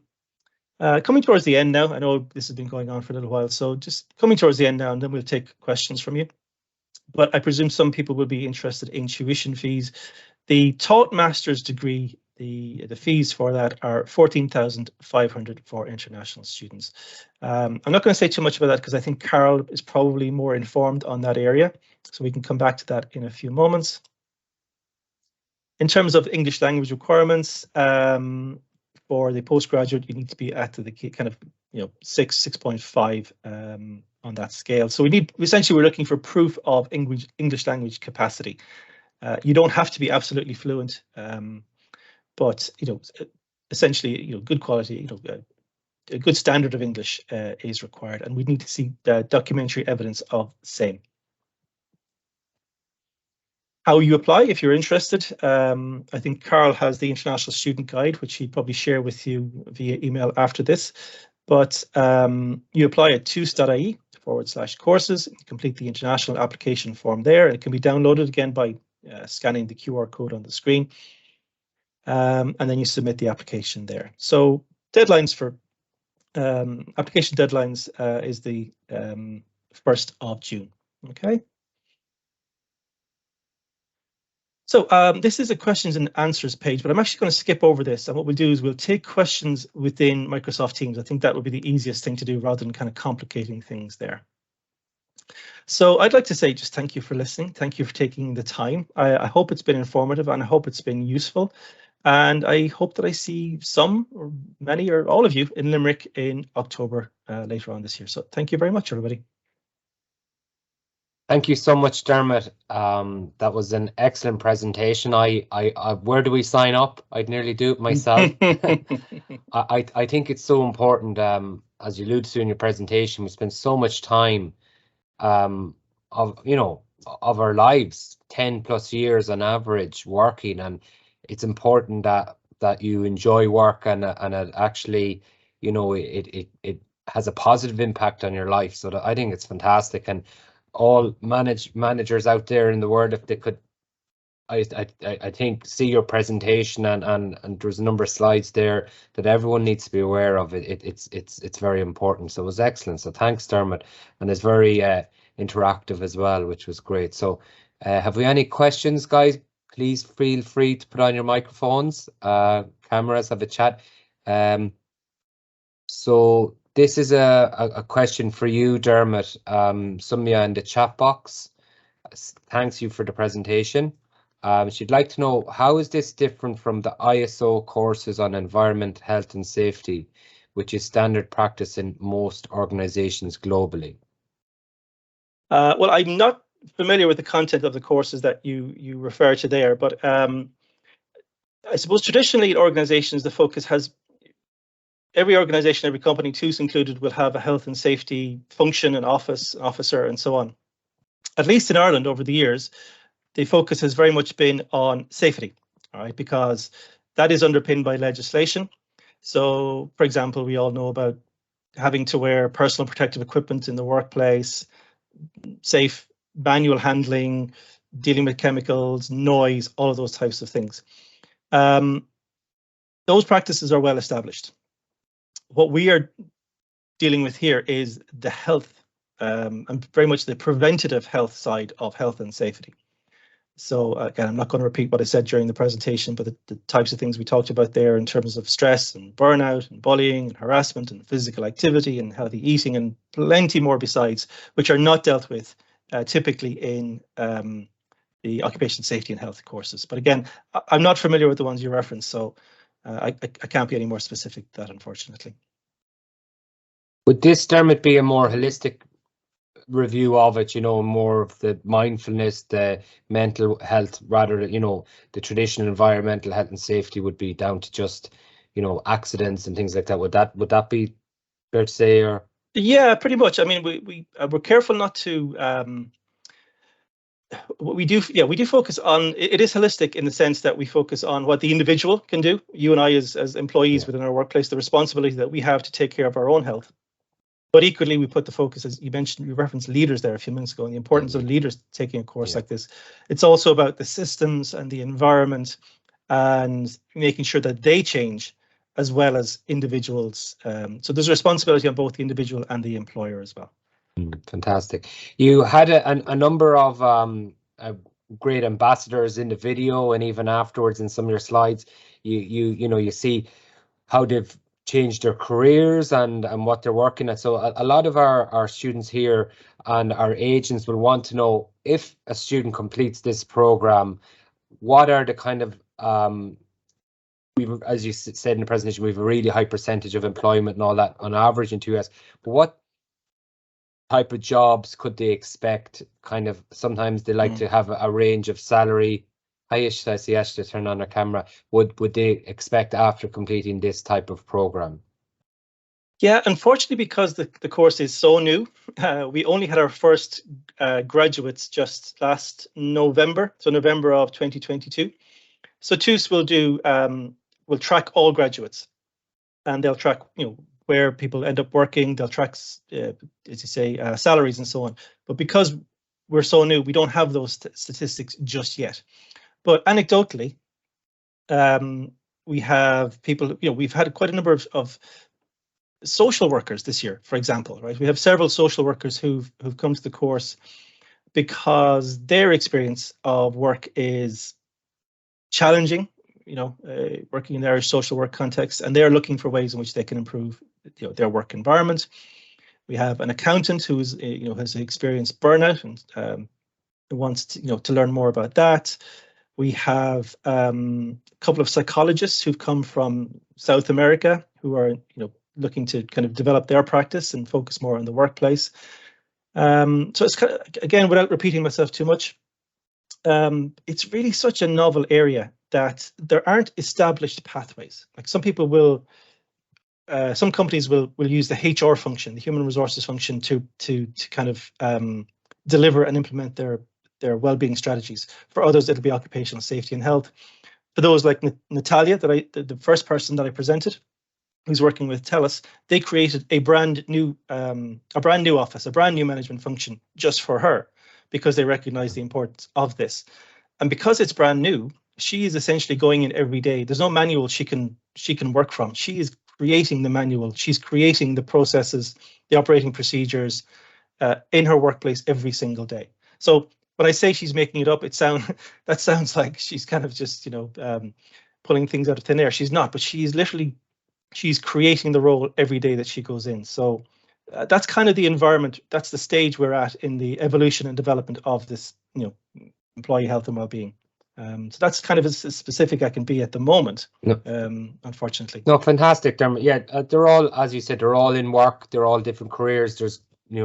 Coming towards the end now, I know this has been going on for a little while, so just coming towards the end now, and then we'll take questions from you. But I presume some people will be interested in tuition fees. The taught master's degree, the fees for that are 14,500 for international students. I'm not going to say too much about that because I think Carol is probably more informed on that area, so we can come back to that in a few moments. In terms of English language requirements, for the postgraduate, you need to be at the kind of 6.5 on that scale. So essentially we're looking for proof of English language capacity. You don't have to be absolutely fluent, but essentially good quality, a good standard of English is required, and we need to see documentary evidence of the same. How you apply if you're interested. I think Carl has the International Student Guide, which he'd probably share with you via email after this. But you apply at toos.ie/courses, complete the international application form there. It can be downloaded again by scanning the QR code on the screen. And then you submit the application there. So deadlines for application deadlines is the 1st of June. Okay. So this is a questions and answers page, but I'm actually going to skip over this. And what we'll do is we'll take questions within Microsoft Teams. I think that would be the easiest thing to do rather than kind of complicating things there. So I'd like to say just thank you for listening. Thank you for taking the time. I hope it's been informative and I hope it's been useful. And I hope that I see some or many or all of you in Limerick in October later on this year. So thank you very much, everybody. Thank you so much, Dermot. That was an excellent presentation. Where do we sign up? I'd nearly do it myself. I think it's so important, as you alluded to in your presentation, we spend so much time of our lives, 10+ years on average working, and it's important that you enjoy work and it actually, it has a positive impact on your life. So I think it's fantastic. And all managers out there in the world, if they could, I think, see your presentation and there's a number of slides there that everyone needs to be aware of. It's very important. So it was excellent. So thanks, Dermot, and it's very interactive as well, which was great. So have we any questions, guys? Please feel free to put on your microphones, cameras, have a chat. So this is a question for you, Dermot. Sumya in the chat box thanks you for the presentation. She'd like to know, how is this different from the ISO courses on environment, health and safety, which is standard practice in most organizations globally? Well, I'm not familiar with the content of the courses that you refer to there, but I suppose traditionally in organizations, the focus has every organization, every company, TOOS included, will have a health and safety function, an officer, and so on. At least in Ireland over the years, the focus has very much been on safety, all right, because that is underpinned by legislation. So, for example, we all know about having to wear personal protective equipment in the workplace, safe manual handling, dealing with chemicals, noise, all of those types of things. Those practices are well established. What we are dealing with here is the health and very much the preventative health side of health and safety. So again, I'm not going to repeat what I said during the presentation, but the types of things we talked about there in terms of stress and burnout and bullying and harassment and physical activity and healthy eating and plenty more besides, which are not dealt with typically in the occupational safety and health courses. But again, I'm not familiar with the ones you referenced, so I can't be any more specific than that, unfortunately. Would this, Dermot, be a more holistic review of it, more of the mindfulness, the mental health, rather than, the traditional environmental health and safety would be down to just, accidents and things like that? Would that be fair to say? Or yeah, pretty much. I mean, we're careful not to what we do, we do focus on, it is holistic in the sense that we focus on what the individual can do. You and I as employees within our workplace, the responsibility that we have to take care of our own health. But equally, we put the focus, as you mentioned, you referenced leaders there a few minutes ago, and the importance of leaders taking a course like this. It's also about the systems and the environment and making sure that they change as well as individuals. So there's a responsibility on both the individual and the employer as well. Fantastic. You had a number of great ambassadors in the video, and even afterwards in some of your slides, you see how they've changed their careers and what they're working at. So a lot of our students here and our agents will want to know, if a student completes this program, what are the kind of as you said in the presentation, we have a really high percentage of employment and all that on average in 2 years. But what type of jobs could they expect? Kind of sometimes they like to have a range of salary. Hi, I see Ashley turn on her camera. Would they expect after completing this type of program? Yeah, unfortunately, because the course is so new, we only had our first graduates just last November, so November of 2022. So TUS will track all graduates, and they'll track where people end up working. They'll track, as you say, salaries and so on. But because we're so new, we don't have those statistics just yet. But anecdotally, we have people. We've had quite a number of social workers this year, for example, right? We have several social workers who've come to the course because their experience of work is challenging, working in the Irish social work context, and they're looking for ways in which they can improve their work environment. We have an accountant who is, has experienced burnout and wants to learn more about that. We have a couple of psychologists who've come from South America who are, looking to kind of develop their practice and focus more on the workplace. So it's kind of, again, without repeating myself too much, it's really such a novel area that there aren't established pathways. Like some people will, some companies will use the HR function, the human resources function, to kind of deliver and implement their well-being strategies. For others, it'll be occupational safety and health. For those like Natalia, the first person that I presented, who's working with TELUS, they created a brand new office, a brand new management function just for her, because they recognize the importance of this. And because it's brand new, she is essentially going in every day. There's no manual she can work from. She is creating the manual. She's creating the processes, the operating procedures in her workplace every single day. So when I say she's making it up, that sounds like she's kind of just pulling things out of thin air. She's not, but she's creating the role every day that she goes in. So that's kind of the environment. That's the stage we're at in the evolution and development of this, employee health and well-being. So that's kind of as specific I can be at the moment, unfortunately. No, fantastic, Dermot. Yeah, they're all, as you said, they're all in work. They're all different careers. There's,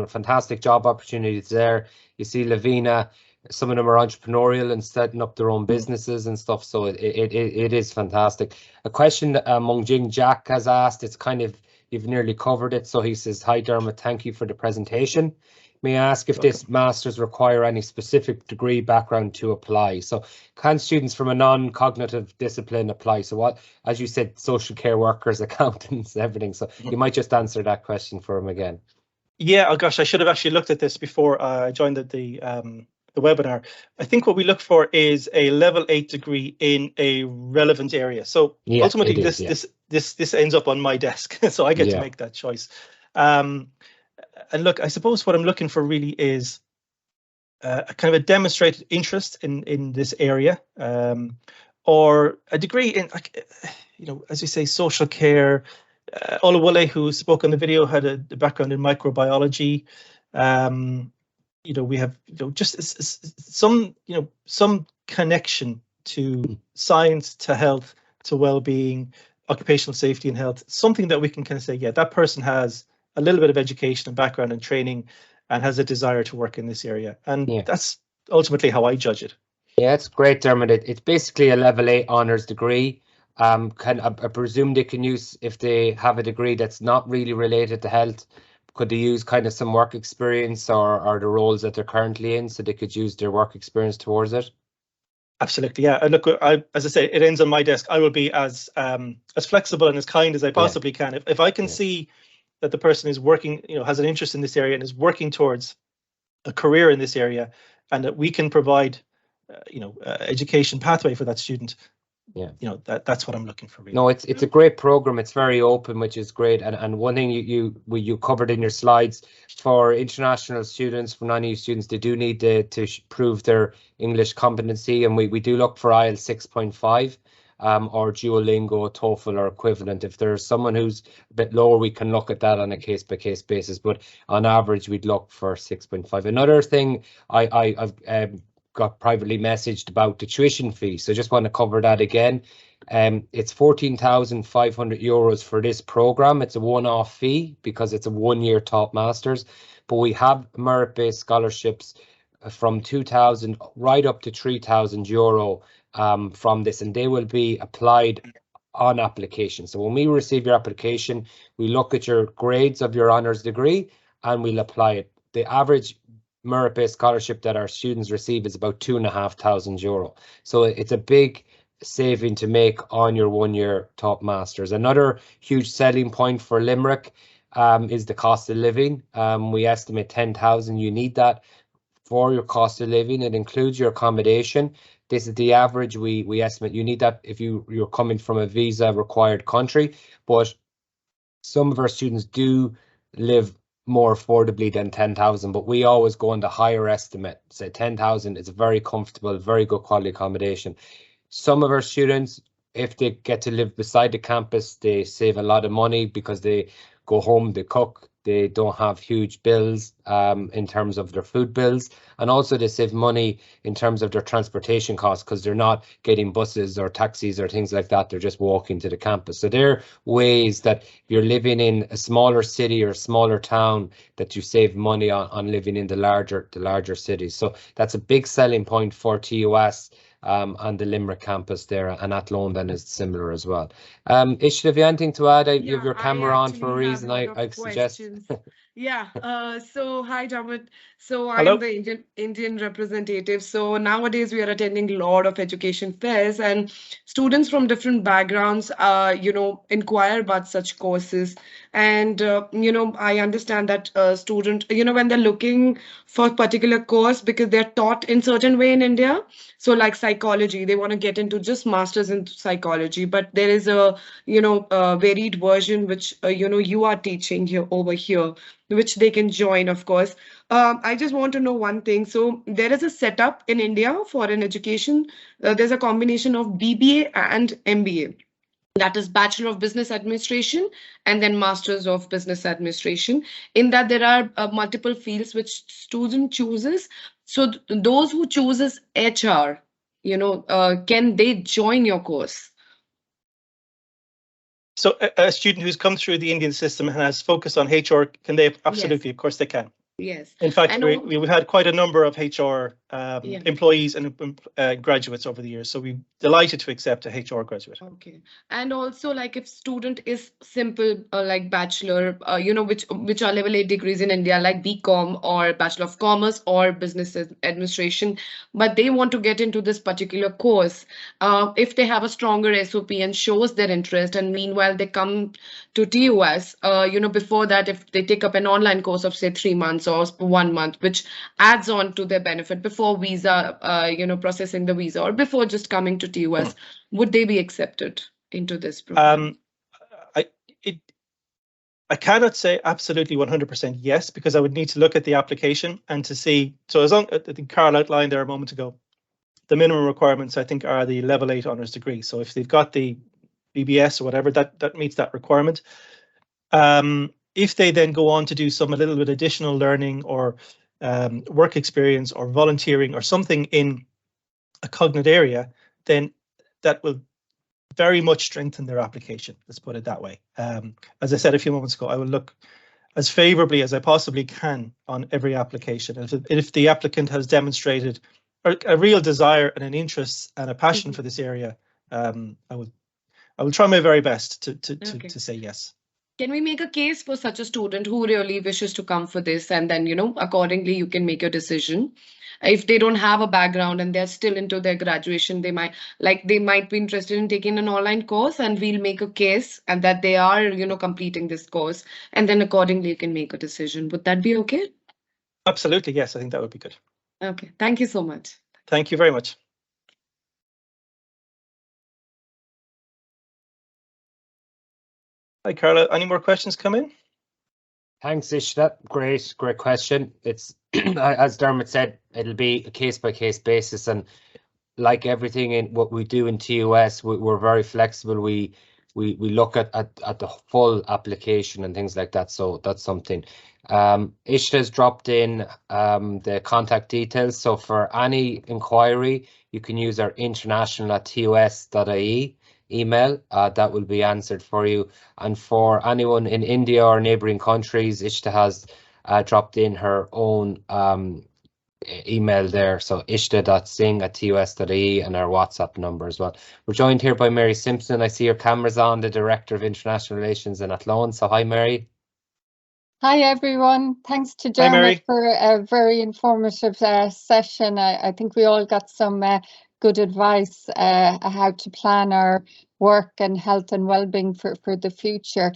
fantastic job opportunities there. You see Lavina, some of them are entrepreneurial and setting up their own businesses and stuff. So it is fantastic. A question Mungjing Jack has asked, it's kind of, you've nearly covered it. So he says, hi Dermot, thank you for the presentation. May I ask if this master's require any specific degree background to apply? So can students from a non-cognitive discipline apply? So what, as you said, social care workers, accountants, everything. So you might just answer that question for him again. Yeah, oh gosh, I should have actually looked at this before I joined the webinar. I think what we look for is a level 8 degree in a relevant area. So ultimately, this ends up on my desk, so I get to make that choice. And look, I suppose what I'm looking for really is a kind of a demonstrated interest in this area, or a degree in, as we say, social care. Olawale, who spoke on the video, had a background in microbiology. We have just some connection to science, to health, to well-being, occupational safety and health. Something that we can kind of say, yeah, that person has a little bit of education and background and training and has a desire to work in this area. And that's ultimately how I judge it. Yeah, it's great, Dermot. It's basically a level 8 honours degree. I presume they can use, if they have a degree that's not really related to health, could they use kind of some work experience or the roles that they're currently in, so they could use their work experience towards it? Absolutely, yeah. And look, as I say, it ends on my desk. I will be as flexible and as kind as I possibly can. If I can see that the person is working, has an interest in this area and is working towards a career in this area, and that we can provide, education pathway for that student. That's what I'm looking for. Really. No, it's a great program. It's very open, which is great. And one thing you covered in your slides, for international students, for non-EU students, they do need to prove their English competency, and we do look for IELTS 6.5 or Duolingo, TOEFL or equivalent. If there's someone who's a bit lower, we can look at that on a case-by-case basis, but on average we'd look for 6.5. Another thing I've got privately messaged about the tuition fee, so just want to cover that again. It's 14,500 euros for this program. It's a one-off fee because it's a one-year top masters, but we have merit-based scholarships from 2,000 right up to 3,000 euro from this, and they will be applied on application. So when we receive your application, we look at your grades of your honours degree and we'll apply it. The average merit-based scholarship that our students receive is about 2,500 euro. So it's a big saving to make on your one-year top masters. Another huge selling point for Limerick is the cost of living. We estimate 10,000. You need that for your cost of living. It includes your accommodation. This is the average we estimate. You need that if you're coming from a visa required country, but some of our students do live more affordably than 10,000, but we always go on the higher estimate. Say 10,000 is a very comfortable, very good quality accommodation. Some of our students, if they get to live beside the campus, they save a lot of money because they go home, they cook, they don't have huge bills in terms of their food bills, and also they save money in terms of their transportation costs because they're not getting buses or taxis or things like that. They're just walking to the campus. So there are ways that if you're living in a smaller city or a smaller town that you save money on living in the larger cities. So that's a big selling point for TUS. On the Limerick campus there, and Athlone then is similar as well. Ishita, have you anything to add? You have your camera on for a reason, I suggest. So hi Dermot. So Hello. I'm the Indian representative. So nowadays we are attending a lot of education fairs, and students from different backgrounds inquire about such courses. And I understand that student, when they're looking for a particular course because they're taught in certain way in India. So like psychology, they want to get into just masters in psychology, but there is a varied version which you are teaching here over here, which they can join, of course. I just want to know one thing. So there is a setup in India for an education. There's a combination of BBA and MBA. That is Bachelor of Business Administration and then Masters of Business Administration. In that there are multiple fields which student chooses. So those who chooses HR, can they join your course? So a student who's come through the Indian system and has focused on HR, can they? Absolutely, yes. Of course they can. Yes. In fact, we've had quite a number of HR employees and graduates over the years, so we're delighted to accept a HR graduate. Okay. And also, like if student is simple, like bachelor, which are level 8 degrees in India, like BCom or Bachelor of Commerce or Business Administration, but they want to get into this particular course, if they have a stronger SOP and shows their interest, and meanwhile they come to TUS, before that, if they take up an online course of say 3 months or 1 month, which adds on to their benefit before visa, processing the visa, or before just coming to TUS, would they be accepted into this program? I cannot say absolutely 100% yes, because I would need to look at the application and to see. So as long, I think Carl outlined there a moment ago, the minimum requirements I think are the level 8 honours degree. So if they've got the BBS or whatever, that meets that requirement. If they then go on to do a little bit additional learning or work experience or volunteering or something in a cognate area, then that will very much strengthen their application. Let's put it that way. As I said a few moments ago, I will look as favorably as I possibly can on every application. If the applicant has demonstrated a real desire and an interest and a passion for this area, I will try my very best to say yes. Can we make a case for such a student who really wishes to come for this, and then, accordingly you can make your decision? If they don't have a background and they're still into their graduation, they might be interested in taking an online course, and we'll make a case and that they are, completing this course, and then accordingly you can make a decision. Would that be okay? Absolutely, yes, I think that would be good. Okay, thank you so much. Thank you very much. Hi, Carla. Any more questions come in? Thanks, Ishta. Great question. It's as Dermot said, it'll be a case-by-case basis, and like everything in what we do in TUS, we're very flexible. We look at the full application and things like that. So that's something. Ishta's dropped in the contact details. So for any inquiry, you can use our international@tus.ie email. That will be answered for you. And for anyone in India or neighbouring countries, Ishta has dropped in her own email there. So ishta.singh@tus.ie and our WhatsApp number as well. We're joined here by Mary Simpson. I see your camera's on, the Director of International Relations in Athlone. So hi, Mary. Hi everyone. Thanks to Hi, Mary. Dermot for a very informative session. I think we all got some good advice how to plan our work and health and well-being for the future.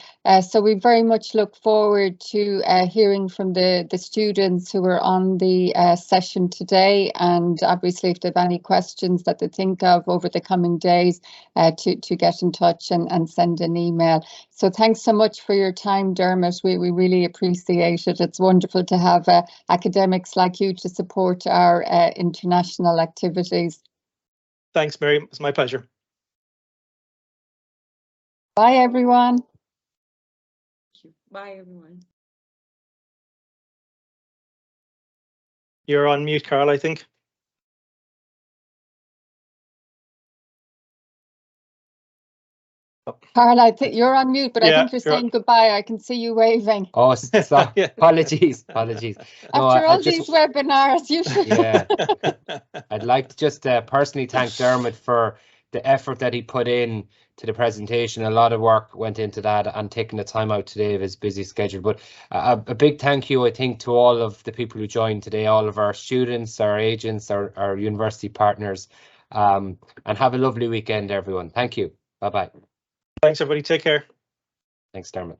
So we very much look forward to hearing from the students who are on the session today, and obviously if they have any questions that they think of over the coming days, to get in touch and send an email. So thanks so much for your time, Dermot. We really appreciate it. It's wonderful to have academics like you to support our international activities. Thanks, Mary. It's my pleasure. Bye, everyone. Bye, everyone. You're on mute, Carl, I think. Carl, I think you're on mute, but I Yeah, think you're saying goodbye. I can see you waving. Oh, stop. Yeah. Apologies. No, After all these webinars, you should. Yeah. I'd like to just personally thank Dermot for the effort that he put in to the presentation. A lot of work went into that, and taking the time out today of his busy schedule. But a big thank you, I think, to all of the people who joined today, all of our students, our agents, our university partners, and have a lovely weekend, everyone. Thank you. Bye-bye. Thanks, everybody. Take care. Thanks, Dermot.